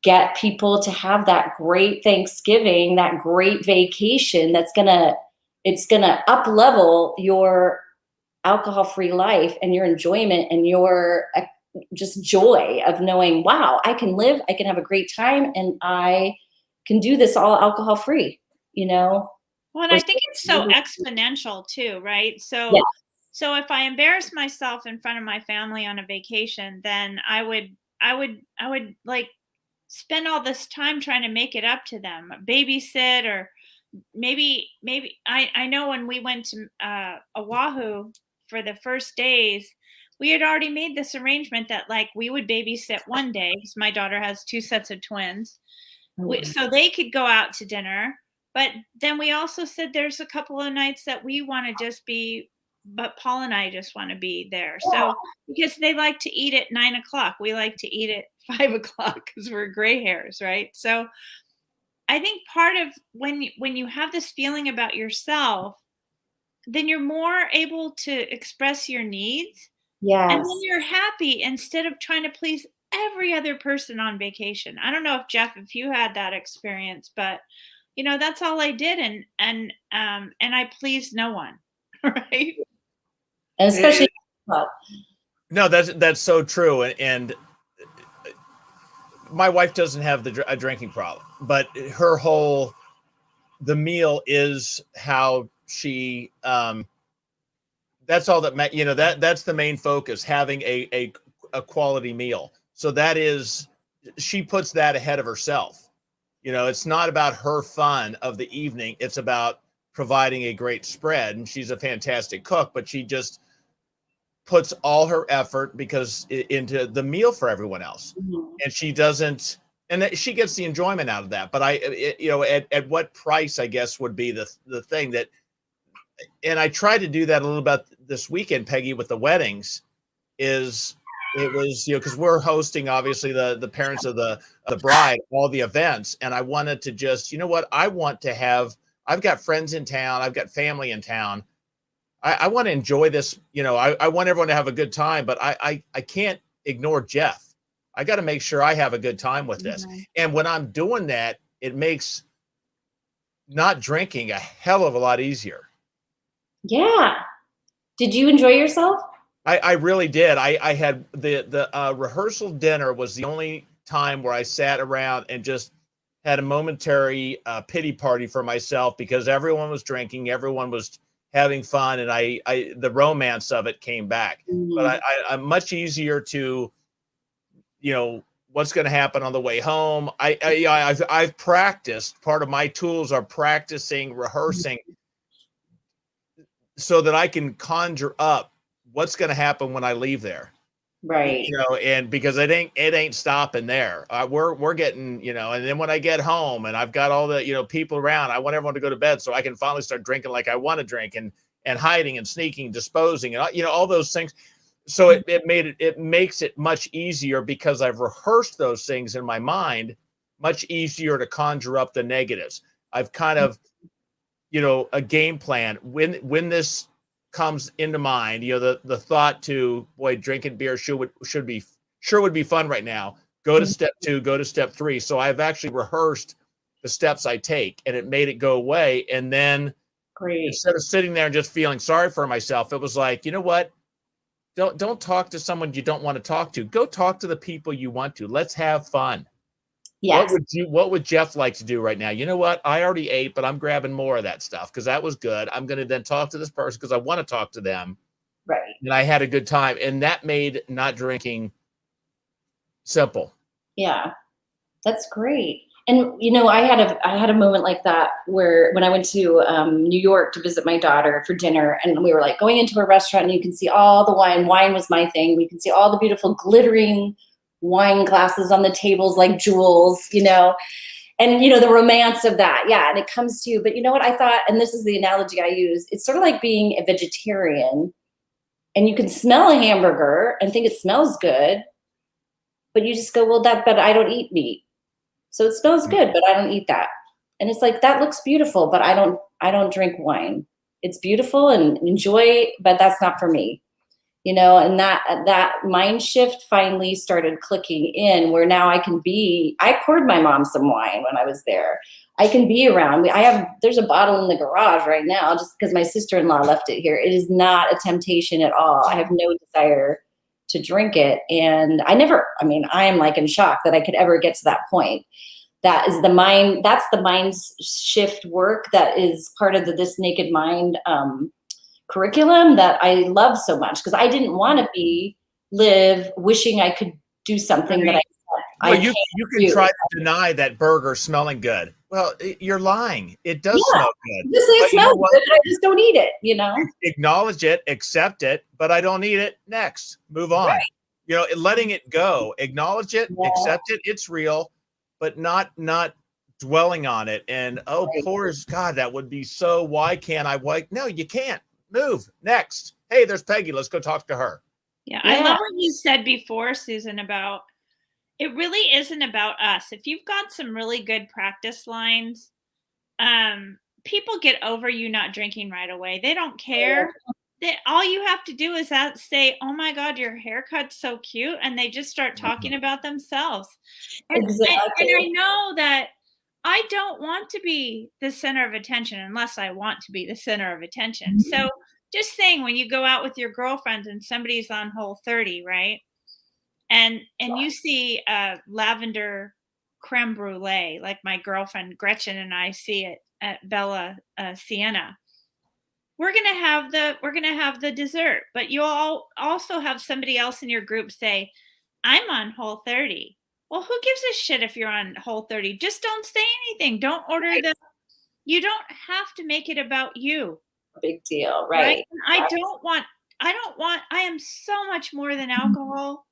S3: get people to have that great Thanksgiving, that great vacation it's gonna up level your alcohol-free life and your enjoyment and your just joy of knowing, wow, I can live, I can have a great time, and I can do this all alcohol-free, you know?
S2: Well, and I think it's so exponential too, right? So,
S3: yeah.
S2: So if I embarrass myself in front of my family on a vacation, then I would like spend all this time trying to make it up to them, babysit, or maybe I know when we went to Oahu for the first days, we had already made this arrangement that like we would babysit one day because my daughter has 2 sets of twins, so they could go out to dinner. But then we also said there's a couple of nights that we want to just be, but Paul and I just want to be there. So because they like to eat at 9 o'clock, we like to eat at 5 o'clock because we're gray hairs, right? So I think part of when you have this feeling about yourself, then you're more able to express your needs.
S3: Yes.
S2: And then you're happy instead of trying to please every other person on vacation. I don't know if Jeff, if you had that experience, but you know, that's all I did, and I pleased no one, right?
S3: And especially,
S1: No, that's so true, and my wife doesn't have a drinking problem, but the meal is how she that's all that you know, that's the main focus, having a quality meal. So that is, she puts that ahead of herself. You know, it's not about her fun of the evening, it's about providing a great spread. And she's a fantastic cook, but she just puts all her effort into the meal for everyone else. And she doesn't, and she gets the enjoyment out of that. But you know, at what price, I guess, would be the thing that, and I tried to do that a little bit this weekend, Peggy, with the weddings. It was, you know, because we're hosting, obviously, the parents of the bride, all the events, and I wanted to just, you know what, I've got friends in town, I've got family in town, I want to enjoy this, you know, I want everyone to have a good time, but I can't ignore Jeff. I got to make sure I have a good time with this. And when I'm doing that, it makes not drinking a hell of a lot easier.
S3: Yeah. Did you enjoy yourself?
S1: I really did. I had the rehearsal dinner was the only time where I sat around and just had a momentary pity party for myself, because everyone was drinking, everyone was having fun, and the romance of it came back. But I'm much easier to, you know, what's going to happen on the way home. I've practiced. Part of my tools are practicing, rehearsing, so that I can conjure up what's going to happen when I leave there.
S3: Right.
S1: You know, and because it ain't stopping there. We're getting, you know, and then when I get home and I've got all the, you know, people around, I want everyone to go to bed so I can finally start drinking like I want to drink, and hiding and sneaking, disposing, and, you know, all those things. So it makes it much easier, because I've rehearsed those things in my mind, much easier to conjure up the negatives. I've kind of, you know, a game plan when this comes into mind, you know, the thought to, boy, drinking beer would be fun right now. Go to step 2, go to step 3. So I've actually rehearsed the steps I take, and it made it go away. And then instead of sitting there and just feeling sorry for myself, it was like, you know what? Don't talk to someone you don't want to talk to. Go talk to the people you want to. Let's have fun.
S3: Yes.
S1: What would Jeff like to do right now? You know what? I already ate, but I'm grabbing more of that stuff because that was good. I'm going to then talk to this person because I want to talk to them.
S3: Right.
S1: And I had a good time. And that made not drinking simple.
S3: Yeah. That's great. And, you know, I had a moment like that where when I went to New York to visit my daughter for dinner, and we were like going into a restaurant, and you can see all the wine. Wine was my thing. You can see all the beautiful glittering wine glasses on the tables like jewels, you know, and, you know, the romance of that. Yeah. And it comes to, but you know what I thought, and this is the analogy I use, it's sort of like being a vegetarian, and you can smell a hamburger and think it smells good, but you just go, well, but I don't eat meat. So it smells good, but I don't eat that. And it's like, that looks beautiful, but I don't drink wine. It's beautiful and enjoy, but that's not for me. You know, and that mind shift finally started clicking in, where now I poured my mom some wine when I was there. I can be around. There's a bottle in the garage right now just because my sister-in-law left it here. It is not a temptation at all. I have no desire to drink it. And I am like in shock that I could ever get to that point. That's the mind shift work that is part of the This Naked Mind curriculum that I love so much, because I didn't want to live wishing I could do something that
S1: you can try to deny that burger smelling good. Well, you're lying. It does smell good.
S3: It smells good, but I just don't eat it, you know?
S1: Acknowledge it, accept it, but I don't eat it. Next, move on. Right. You know, letting it go, acknowledge it, accept it. It's real, but not dwelling on it. And, poor God, that would be so, why can't I? No, you can't. Move. Next. Hey, there's Peggy. Let's go talk to her.
S2: Yeah. I love what you said before, Susan, about it really isn't about us. If you've got some really good practice lines, people get over you not drinking right away. They don't care. All you have to do is say, oh my God, your haircut's so cute. And they just start talking about themselves. And I know that I don't want to be the center of attention unless I want to be the center of attention. So just saying, when you go out with your girlfriends and somebody's on Whole30, right? And you see a lavender creme brulee, like my girlfriend Gretchen and I see it at Bella Sienna. We're gonna have the dessert, but you'll also have somebody else in your group say, "I'm on Whole30." Well, who gives a shit if you're on Whole30? Just don't say anything. Don't order the. You don't have to make it about you.
S3: Big deal,
S2: Right?
S3: right?
S2: And I don't want. I am so much more than alcohol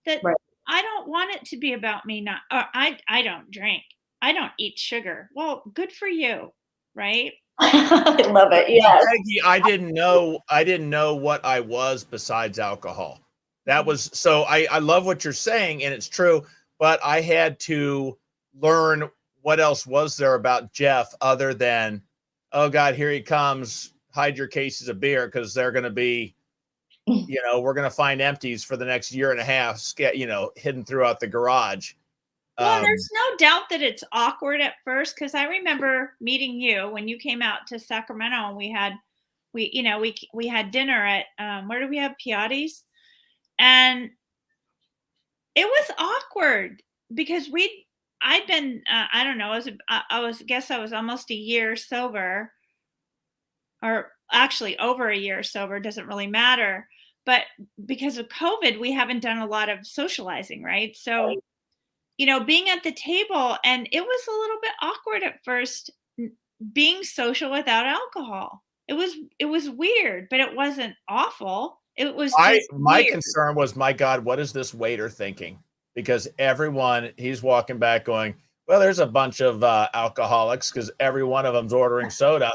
S2: that
S3: Right.
S2: I don't want it to be about me. Not. I don't drink. I don't eat sugar. Well, good for you, right?
S3: I love it. Yes.
S1: Peggy, I didn't know what I was besides alcohol. That was so I love what you're saying, and it's true, but I had to learn what else was there about Jeff other than, oh God, here he comes, hide your cases of beer because they're going to be, we're going to find empties for the next year and a half, hidden throughout the garage.
S2: Well, there's no doubt that it's awkward at first, because I remember meeting you when you came out to Sacramento, and we had dinner at where did we have Piatti's, and it was awkward because I'd been I don't know, I was almost a year sober, or actually over a year sober, doesn't really matter, but because of COVID, we haven't done a lot of socializing, right? So being at the table, and it was a little bit awkward at first, being social without alcohol. It was weird, but it wasn't awful. It was just
S1: my
S2: weird.
S1: concern was, my God, what is this waiter thinking? Because he's walking back going, well, there's a bunch of alcoholics because every one of them's ordering soda.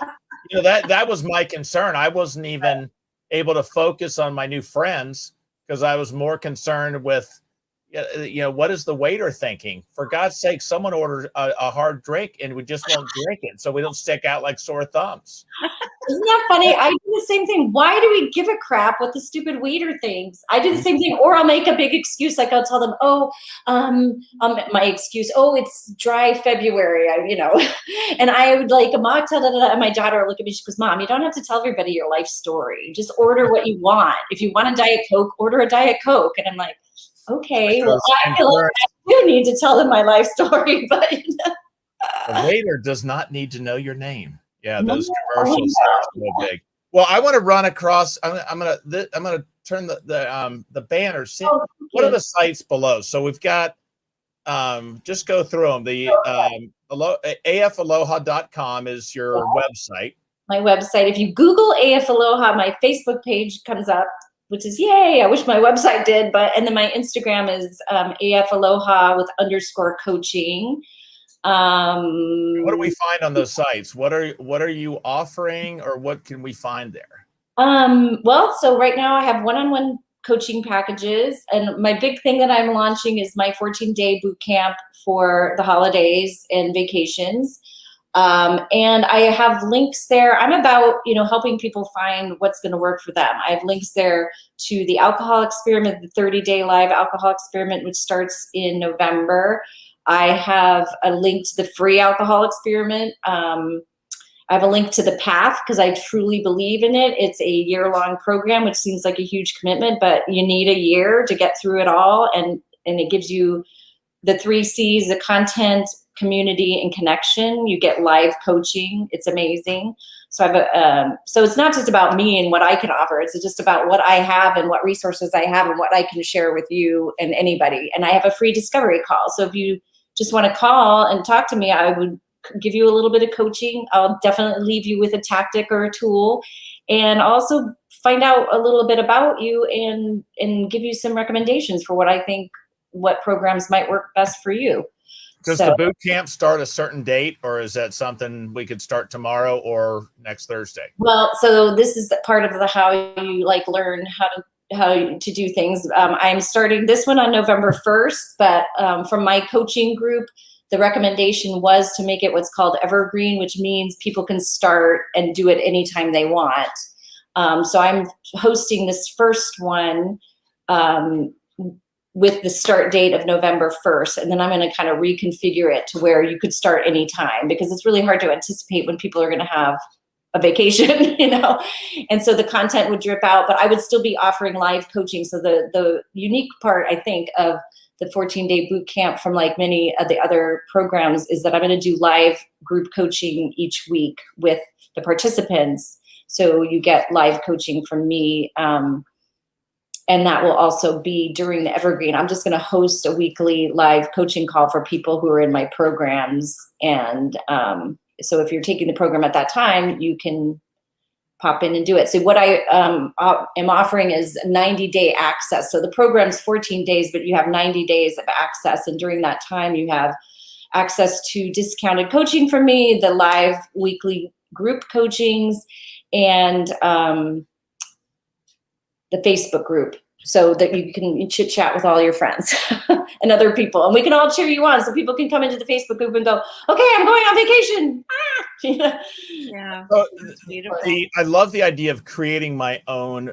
S1: That was my concern. I wasn't even able to focus on my new friends because I was more concerned with, what is the waiter thinking? For God's sake, someone ordered a hard drink and we just won't drink it so we don't stick out like sore thumbs.
S3: Isn't that funny? I do the same thing. Why do we give a crap what the stupid waiter thinks? I do the same thing. Or I'll make a big excuse. Like I'll tell them, my excuse, it's dry February, and I would like a mocktail, and my daughter will look at me, she goes, Mom, you don't have to tell everybody your life story. Just order what you want. If you want a Diet Coke, order a Diet Coke. And I'm like, okay, well, I feel like I do need to tell them my life story, but
S1: the waiter does not need to know your name. Yeah, those commercials are so big. Well, I want to run across. I'm gonna turn the banner. What are the sites below? So we've got. Just go through them. The afaloha.com is your website.
S3: My website. If you Google AF Aloha, my Facebook page comes up, which is yay. I wish my website did, and then my Instagram is AF Aloha with _coaching.
S1: What do we find on those sites? What are you offering, or what can we find there?
S3: Well, so right now I have one-on-one coaching packages, and my big thing that I'm launching is my 14-day boot camp for the holidays and vacations. And I have links there. I'm about, helping people find what's going to work for them. I have links there to the alcohol experiment, the 30-day live alcohol experiment, which starts in November. I have a link to the free alcohol experiment. I have a link to the path because I truly believe in it. It's a year-long program, which seems like a huge commitment, but you need a year to get through it all. And it gives you the 3 C's, the content, community, and connection. You get live coaching. It's amazing. So so it's not just about me and what I can offer. It's just about what I have and what resources I have and what I can share with you and anybody. And I have a free discovery call. So if you just want to call and talk to me, I would give you a little bit of coaching. I'll definitely leave you with a tactic or a tool, and also find out a little bit about you and give you some recommendations for what programs might work best for you.
S1: Does the boot camp start a certain date, or is that something we could start tomorrow or next Thursday?
S3: Well, so this is part of how you learn how to do things. I'm starting this one on November 1st, but from my coaching group, the recommendation was to make it what's called evergreen, which means people can start and do it anytime they want. So I'm hosting this first one with the start date of November 1st. And then I'm going to kind of reconfigure it to where you could start anytime, because it's really hard to anticipate when people are going to have a vacation, you know? And so the content would drip out, but I would still be offering live coaching. So the unique part, I think, of the 14-day boot camp from like many of the other programs is that I'm going to do live group coaching each week with the participants. So you get live coaching from me. And that will also be during the Evergreen. I'm just going to host a weekly live coaching call for people who are in my programs. And so if you're taking the program at that time, you can pop in and do it. So what I am offering is 90-day access. So the program's 14 days, but you have 90 days of access. And during that time, you have access to discounted coaching from me, the live weekly group coachings, and the Facebook group, so that you can chit chat with all your friends and other people, and we can all cheer you on. So people can come into the Facebook group and go, okay, I'm going on vacation.
S2: Yeah.
S1: So,
S2: Beautiful.
S1: I love the idea of creating my own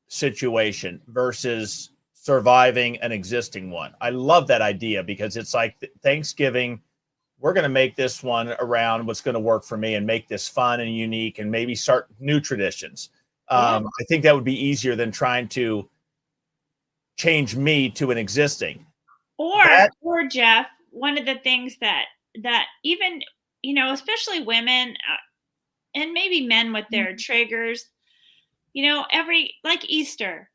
S1: situation versus surviving an existing one. I love that idea, because it's like Thanksgiving, we're going to make this one around what's going to work for me and make this fun and unique, and maybe start new traditions. I think that would be easier than trying to change me to an existing.
S2: Or Jeff, one of the things that even, you know, especially women and maybe men with their triggers, you know, like Easter,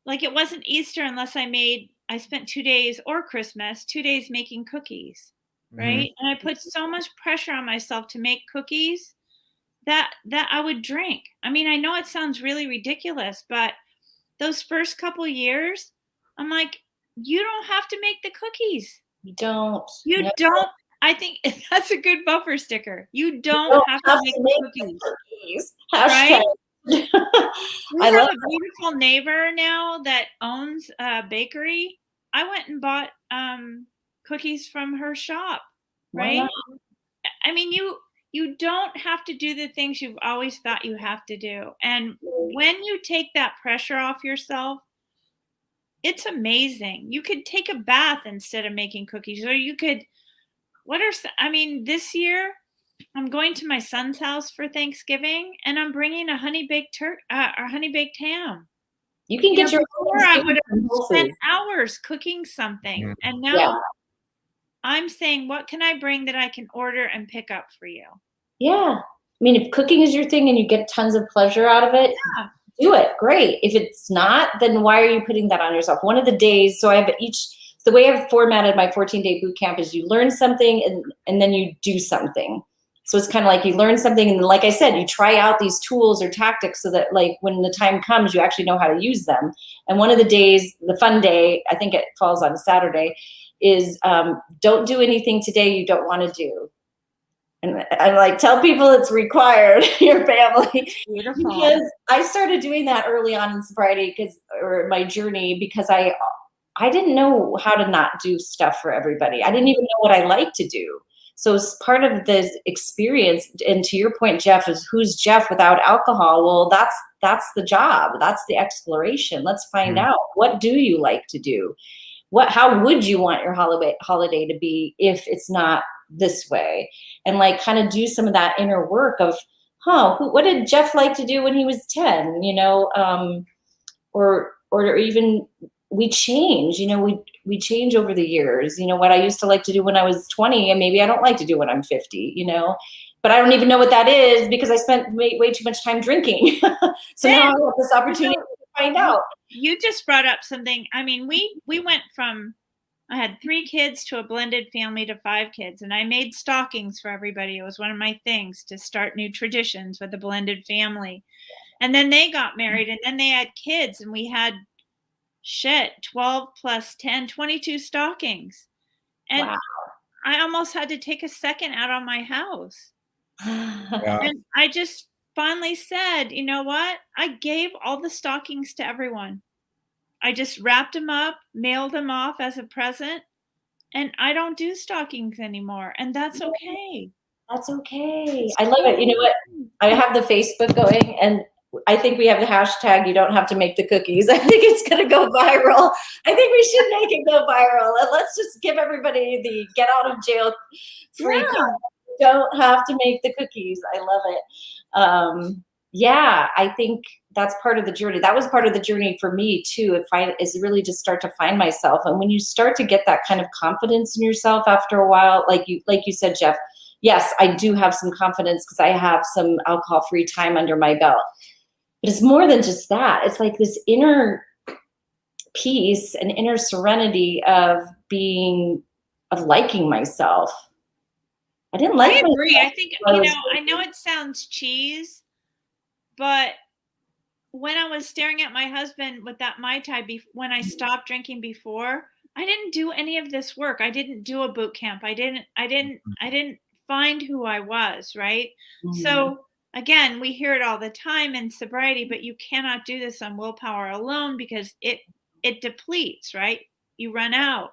S2: like it wasn't Easter unless I spent 2 days, or Christmas, 2 days making cookies, right? And I put so much pressure on myself to make cookies that I would drink. I mean, I know it sounds really ridiculous, but those first couple years, I'm like, you don't have to make the cookies.
S3: You don't.
S2: You
S3: No.
S2: don't. I think that's a good bumper sticker. You don't have to make
S3: cookies.
S2: Right?
S3: We
S2: We have a beautiful neighbor now that owns a bakery. I went and bought cookies from her shop, right? I mean, you don't have to do the things you've always thought you have to do. And when you take that pressure off yourself, it's amazing. You could take a bath instead of making cookies, or you could, this year I'm going to my son's house for Thanksgiving, and I'm bringing a honey baked ham.
S3: You can get your own.
S2: Before I would have spent hours cooking something, and now I'm saying, what can I bring that I can order and pick up for you? Yeah.
S3: I mean, if cooking is your thing and you get tons of pleasure out of it, do it. Great. If it's not, then why are you putting that on yourself? One of the days, so the way I've formatted my 14-day boot camp is you learn something and then you do something. So it's kind of like you learn something, and like I said, you try out these tools or tactics so that like when the time comes, you actually know how to use them. And one of the days, the fun day, I think it falls on a Saturday, is don't do anything today you don't want to do. And I'm like, tell people it's required, your family.
S2: Beautiful.
S3: Because I started doing that early on in sobriety or my journey, because I didn't know how to not do stuff for everybody. I didn't even know what I like to do. So as part of this experience, and to your point, Jeff, is who's Jeff without alcohol? Well, that's the job. That's the exploration. Let's find out, what do you like to do? How would you want your holiday to be if it's not this way? And like kind of do some of that inner work of, what did Jeff like to do when he was 10? You know, or even we change. You know, we change over the years. You know, what I used to like to do when I was 20, and maybe I don't like to do when I'm 50. You know, but I don't even know what that is because I spent way too much time drinking. So now I have this opportunity to find out.
S2: You just brought up something. I mean, we went from, I had 3 kids to a blended family to 5 kids, and I made stockings for everybody. It was one of my things to start new traditions with a blended family. And then they got married, and then they had kids, and we had 12 plus 10, 22 stockings. And I almost had to take a second out on my house. And I just finally said, you know what? I gave all the stockings to everyone. I just wrapped them up, mailed them off as a present, and I don't do stockings anymore. And that's okay.
S3: That's okay. I love it. You know what? I have the Facebook going, and I think we have the hashtag, you don't have to make the cookies. I think it's going to go viral. I think we should make it go viral. And let's just give everybody the get out of jail free card. You don't have to make the cookies. I love it. Yeah, I think that's part of the journey. That was part of the journey for me too. Is really just start to find myself. And when you start to get that kind of confidence in yourself after a while, like you said, Jeff, yes, I do have some confidence because I have some alcohol-free time under my belt. But it's more than just that. It's like this inner peace and inner serenity of liking myself. I didn't like
S2: I agree.
S3: myself.
S2: I think, I know it sounds cheese, but when I was staring at my husband with that Mai Tai, when I stopped drinking before, I didn't do any of this work. I didn't do a boot camp. I didn't find who I was, right?
S3: Mm-hmm.
S2: So again, we hear it all the time in sobriety, but you cannot do this on willpower alone because it depletes, right? You run out.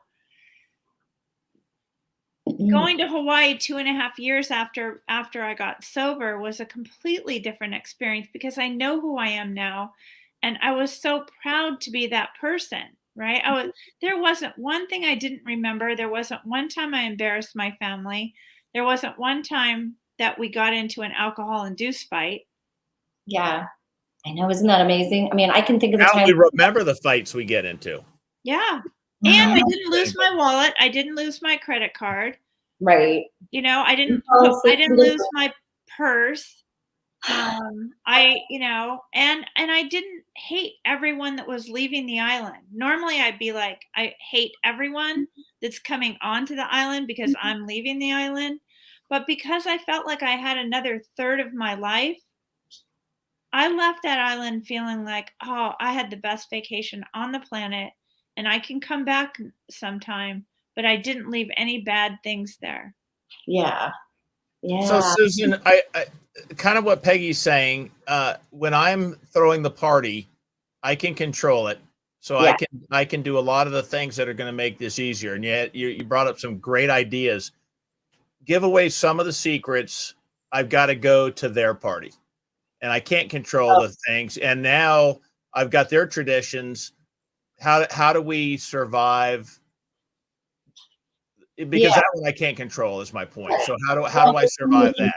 S2: Going to Hawaii 2.5 years after I got sober was a completely different experience because I know who I am now. And I was so proud to be that person, right? There wasn't one thing I didn't remember. There wasn't one time I embarrassed my family. There wasn't one time that we got into an alcohol-induced fight.
S3: Yeah, I know. Isn't that amazing? I mean, I can think of the time.
S1: We remember the fights we get into.
S2: Yeah. And I didn't lose my wallet. I didn't lose my credit card.
S3: Right.
S2: I didn't lose my purse. And I didn't hate everyone that was leaving the island. Normally I'd be like, I hate everyone that's coming onto the island because I'm leaving the island. But because I felt like I had another third of my life, I left that island feeling like, oh, I had the best vacation on the planet and I can come back sometime, but I didn't leave any bad things there.
S3: Yeah. Yeah.
S1: So Susan, I kind of what Peggy's saying, when I'm throwing the party, I can control it. So
S3: Yeah.
S1: I can do a lot of the things that are going to make this easier. And yet you brought up some great ideas. Give away some of the secrets. I've got to go to their party and I can't control the things. And now I've got their traditions. How do we survive? Because that one I can't control is my point. So how do I survive that?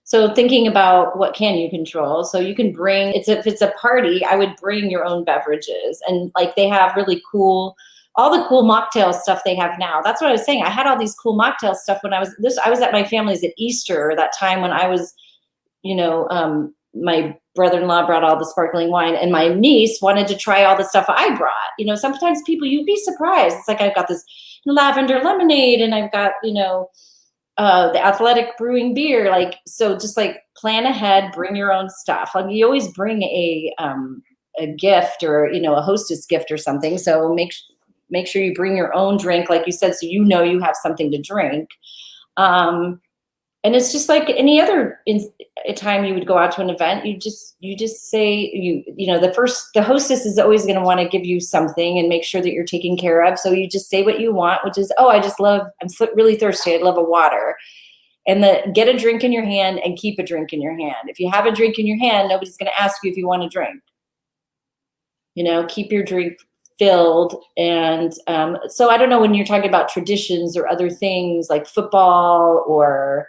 S3: So thinking about what can you control? So you can bring, if it's a party, I would bring your own beverages. And like they have really cool, all the cool mocktail stuff they have now. That's what I was saying. I had all these cool mocktail stuff when I was at my family's at Easter, that time when I was, my brother-in-law brought all the sparkling wine and my niece wanted to try all the stuff I brought. Sometimes you'd be surprised. It's like, I've got this lavender lemonade and I've got, the Athletic Brewing beer. So just like plan ahead, bring your own stuff. Like you always bring a gift or, a hostess gift or something. So make sure you bring your own drink, like you said, so you have something to drink. And it's just like any other time you would go out to an event, you just say, the hostess is always going to want to give you something and make sure that you're taken care of. So you just say what you want, which is, I'm really thirsty. I'd love a water. And get a drink in your hand and keep a drink in your hand. If you have a drink in your hand, nobody's going to ask you if you want a drink. Keep your drink filled. And so I don't know, when you're talking about traditions or other things like football or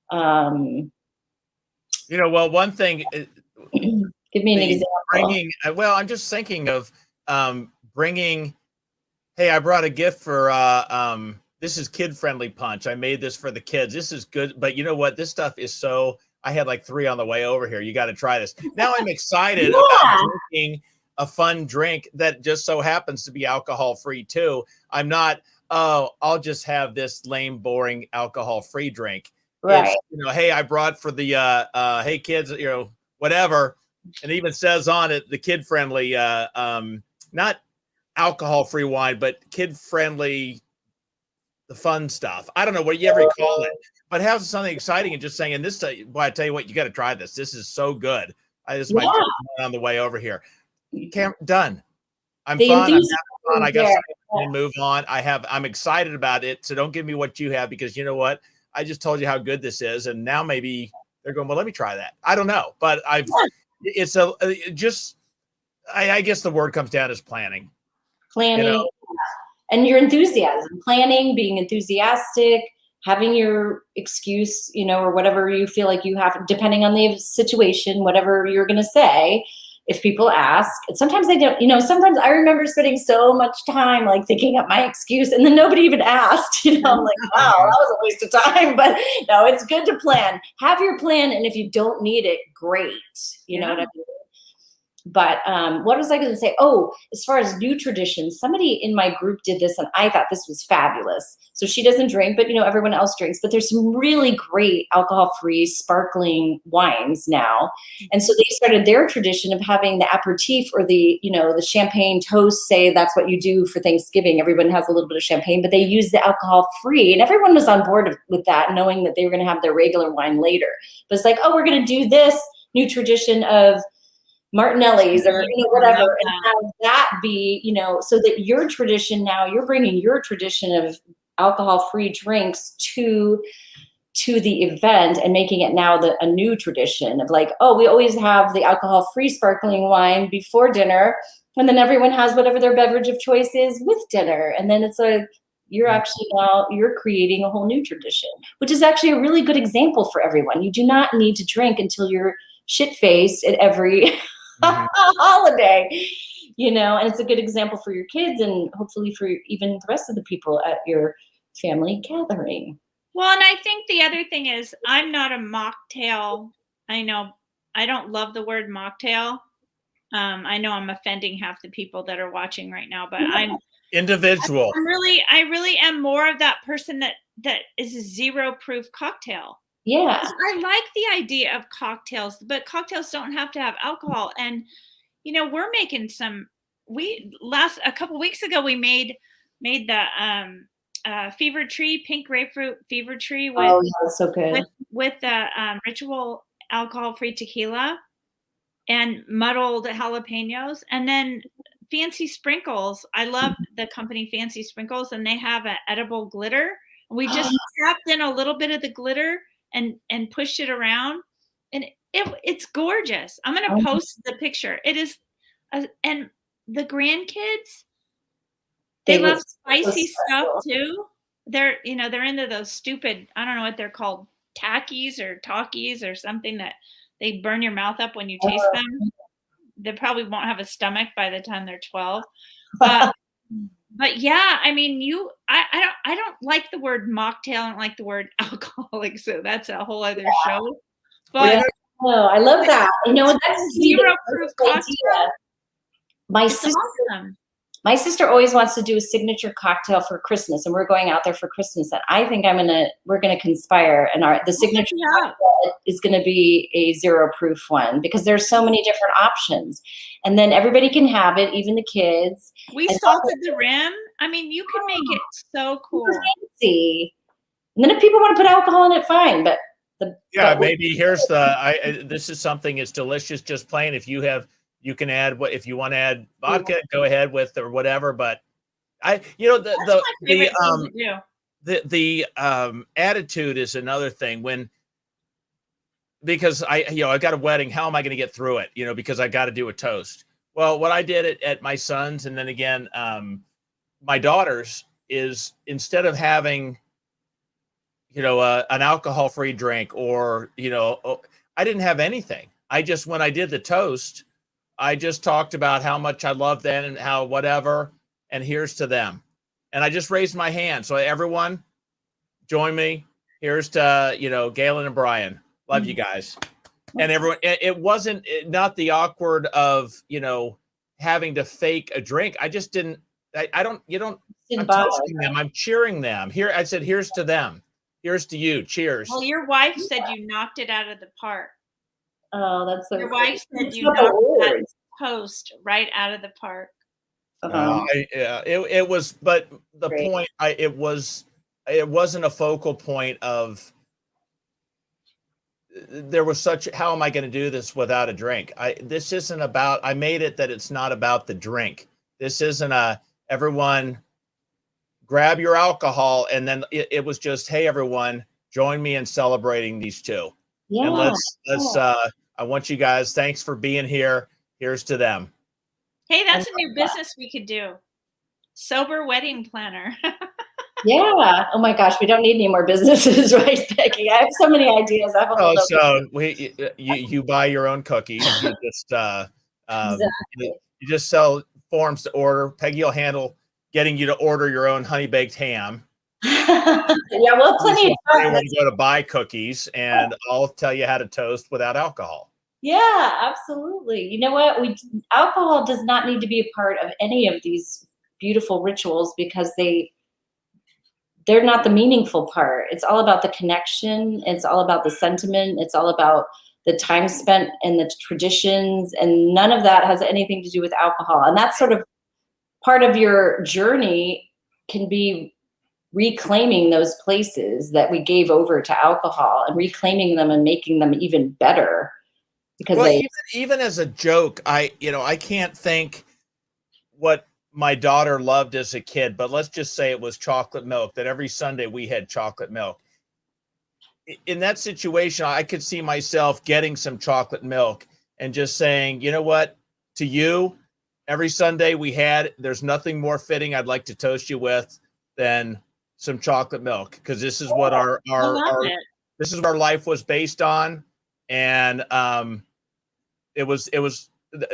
S1: one thing.
S3: Give me an example.
S1: I'm just thinking of bringing. Hey, I brought a gift for. This is kid-friendly punch. I made this for the kids. This is good, but you know what? This stuff is so. I had like 3 on the way over here. You got to try this. Now I'm excited about drinking a fun drink that just so happens to be alcohol-free too. I'm not. Oh, I'll just have this lame, boring alcohol-free drink.
S3: Right.
S1: It's, hey, I brought for the hey kids, whatever. And it even says on it the kid-friendly, not alcohol-free wine, but kid-friendly, the fun stuff. I don't know what you ever call it, but have something exciting and just saying, and this, I tell you what, you got to try this. This is so good. This is my first one on the way over here. Done. I'm fun. I'm having fun. I got something to move on. I'm excited about it. So don't give me what you have, because you know what? I just told you how good this is. And now maybe they're going, well, let me try that. I don't know, but it's just, I guess the word comes down as planning.
S3: Planning,
S1: You know?
S3: and your enthusiasm, planning, being enthusiastic, having your excuse, or whatever you feel like you have, depending on the situation, whatever you're going to say. If people ask, and sometimes they don't, sometimes I remember spending so much time like thinking up my excuse and then nobody even asked, I'm like, wow, that was a waste of time. But no, it's good to plan. Have your plan. And if you don't need it, great. You know what I mean? But what was I going to say? Oh, as far as new traditions, somebody in my group did this and I thought this was fabulous. So she doesn't drink, but everyone else drinks. But there's some really great alcohol-free sparkling wines now. And so they started their tradition of having the aperitif or the champagne toast. Say that's what you do for Thanksgiving. Everyone has a little bit of champagne, but they use the alcohol-free. And everyone was on board with that, knowing that they were going to have their regular wine later. But it's like, oh, we're going to do this new tradition of Martinelli's or whatever, and have that be so that your tradition now, you're bringing your tradition of alcohol-free drinks to the event and making it now a new tradition of like, oh, we always have the alcohol-free sparkling wine before dinner, and then everyone has whatever their beverage of choice is with dinner, and then it's like you're creating a whole new tradition, which is actually a really good example for everyone. You do not need to drink until you're shit-faced at every holiday, and it's a good example for your kids and hopefully for even the rest of the people at your family gathering.
S2: Well, and I think the other thing is I'm not a mocktail. I know I don't love the word mocktail. I know I'm offending half the people that are watching right now, but I'm
S1: individual.
S2: I really am more of that person that is a zero proof cocktail.
S3: Yeah.
S2: I like the idea of cocktails, but cocktails don't have to have alcohol. And, we're making a couple weeks ago, we made the fever tree, pink grapefruit fever tree with,
S3: that's so good.
S2: with the Ritual alcohol-free tequila and muddled jalapenos. And then Fancy Sprinkles. I love the company Fancy Sprinkles, and they have an edible glitter. We just tapped in a little bit of the glitter and pushed it around, and it's gorgeous. I'm going to post the picture. It is, and the grandkids, they love spicy stuff too. They're into those stupid, I don't know what they're called, Takis or Talkies or something that they burn your mouth up when you taste them. They probably won't have a stomach by the time they're 12. But yeah, I mean, I don't like the word mocktail. I don't like the word alcoholic. So that's a whole other show. But
S3: I love that. That's
S2: zero proof cocktail.
S3: My sister always wants to do a signature cocktail for Christmas, and we're going out there for Christmas. And I think we're gonna conspire, and the signature cocktail is gonna be a zero proof one because there's so many different options, and then everybody can have it, even the kids.
S2: We salted the rim. I mean, you can make it so cool.
S3: Fancy. And then if people want to put alcohol in it, fine. But
S1: maybe here's this is something. It's delicious, just plain. You can add if you want to add vodka, go ahead with or whatever. But the attitude is another thing because I got a wedding. How am I going to get through it? Because I got to do a toast. Well, what I did at my son's and then again, my daughter's is instead of having, an alcohol-free drink or, I didn't have anything. When I did the toast, I just talked about how much I loved them and how whatever, and here's to them. And I just raised my hand. So everyone join me. Here's to, Galen and Brian. Love you guys. And everyone, it wasn't not the awkward of, having to fake a drink. I just didn't, I'm toasting them. I'm cheering them. Here, I said, here's to them. Here's to you. Cheers.
S2: Well, your wife said you knocked it out of the park.
S3: Oh, that's so
S2: Your wife said you knocked that toast right out of the park.
S1: It was, but the point, it wasn't a focal point of, there was how am I going to do this without a drink? This isn't about, I made it that it's not about the drink. This isn't everyone grab your alcohol. And then it was just, hey, everyone, join me in celebrating these two. Yeah. And I want you guys, thanks for being here. Here's to them.
S2: Hey, that's a new business we could do. Sober wedding planner.
S3: Yeah. Oh my gosh, we don't need any more businesses, right, Peggy? I have so many ideas. I have a whole
S1: so you buy your own cookies. You just
S3: exactly.
S1: you just sell forms to order. Peggy will handle getting you to order your own honey baked ham.
S3: Yeah, well, plenty of
S1: time. When you go to buy cookies, and I'll tell you how to toast without alcohol.
S3: Yeah, absolutely. You know what? Alcohol does not need to be a part of any of these beautiful rituals because they're not the meaningful part. It's all about the connection. It's all about the sentiment. It's all about the time spent and the traditions, and none of that has anything to do with alcohol. And that's sort of part of your journey, can be reclaiming those places that we gave over to alcohol and reclaiming them and making them even better. Because
S1: even as a joke, I can't think what my daughter loved as a kid, but let's just say it was chocolate milk, that every Sunday we had chocolate milk. In that situation, I could see myself getting some chocolate milk and just saying, you know what, to you, every Sunday there's nothing more fitting I'd like to toast you with than some chocolate milk, because this is what this is what our life was based on. And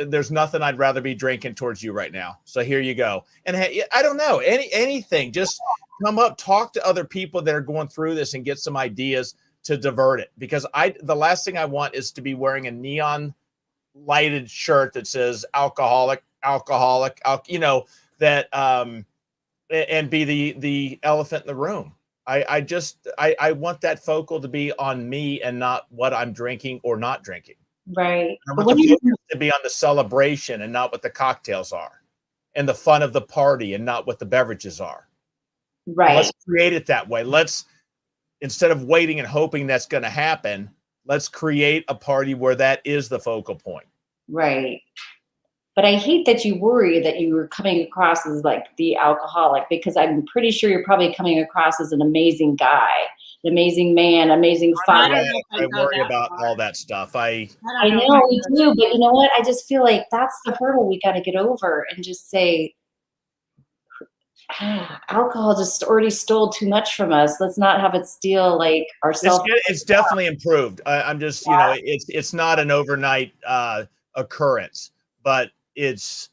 S1: there's nothing I'd rather be drinking towards you right now. So here you go. And hey, I don't know, anything, just come up, talk to other people that are going through this and get some ideas to divert it. Because the last thing I want is to be wearing a neon lighted shirt that says alcoholic, that, and be the elephant in the room. I want that focal to be on me and not what I'm drinking or not drinking.
S3: Right.
S1: I want the focus to be on the celebration and not what the cocktails are, and the fun of the party and not what the beverages are.
S3: Right.
S1: Let's create it that way. Instead of waiting and hoping that's going to happen, let's create a party where that is the focal point.
S3: Right. But I hate that you worry that you were coming across as like the alcoholic, because I'm pretty sure you're probably coming across as an amazing guy, an amazing man, amazing father.
S1: I worry about all that stuff. I
S3: know we do, but you know what? I just feel like that's the hurdle we got to get over, and just say, alcohol just already stole too much from us. Let's not have it steal like ourselves.
S1: It's definitely improved. I'm just, it's not an overnight occurrence, but it's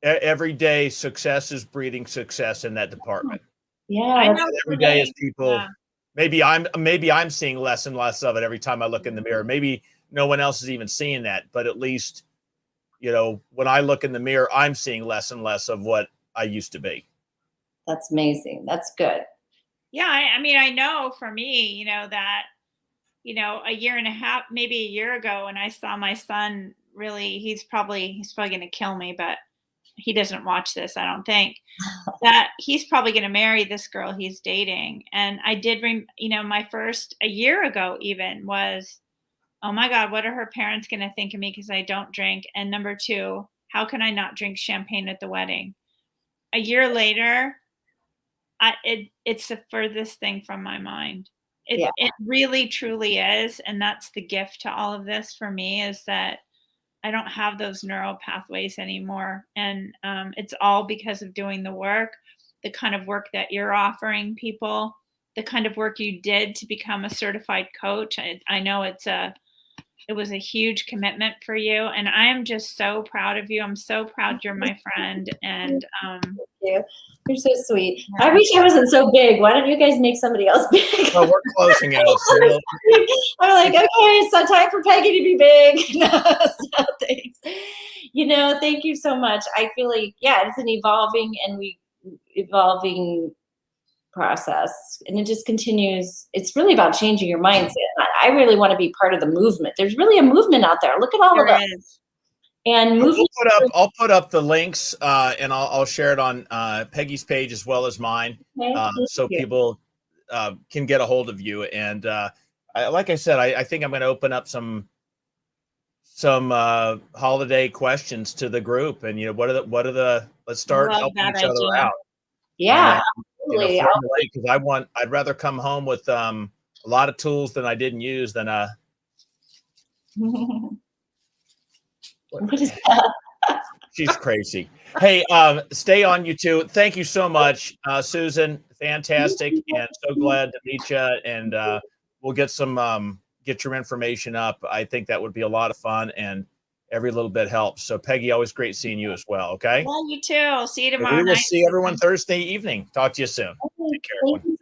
S1: every day. Success is breeding success in that department.
S3: Yeah,
S1: every day is people. Yeah. Maybe I'm seeing less and less of it every time I look in the mirror. Maybe no one else is even seeing that, but at least, when I look in the mirror, I'm seeing less and less of what I used to be.
S3: That's amazing. That's good.
S2: Yeah, I know for me, that, a year and a half, maybe a year ago, when I saw my son, really, he's probably going to kill me, but he doesn't watch this, I don't think, that he's probably going to marry this girl he's dating. And I did, my first, a year ago even, was, oh my God, what are her parents going to think of me because I don't drink? And number two, how can I not drink champagne at the wedding? A year later, it's the furthest thing from my mind. It really, truly is. And that's the gift to all of this for me, is that I don't have those neural pathways anymore. And it's all because of doing the work, the kind of work that you're offering people, the kind of work you did to become a certified coach. I know it was a huge commitment for you. And I am just so proud of you. I'm so proud you're my friend. And
S3: thank you. You're so sweet. Yeah. I wish I wasn't so big. Why don't you guys make somebody else big?
S1: Well, we're closing out.
S3: I'm like, okay, so time for Peggy to be big. So thanks. Thank you so much. I feel like, it's an evolving process, and it just continues. It's really about changing your mindset. I really want to be part of the movement. There's really a movement out there. Look at all of us. And
S1: I'll put up the links, and I'll share it on Peggy's page as well as mine, so people can get a hold of you. And like I said, I think I'm going to open up some holiday questions to the group. And let's start helping each other out.
S3: Yeah, absolutely.
S1: Because I'd rather come home with a lot of tools than I didn't use than
S3: What is that?
S1: She's crazy. Hey, stay on, you two. Thank you so much, Susan. Fantastic, and so glad to meet you. And we'll get get your information up. I think that would be a lot of fun, and every little bit helps. So, Peggy, always great seeing you as well. Okay.
S2: Well, you too. See you
S1: And
S2: tomorrow
S1: we will
S2: night.
S1: see everyone Thursday evening. Talk to you soon.
S3: Okay,
S1: Take care,
S3: thank
S1: everyone.
S3: you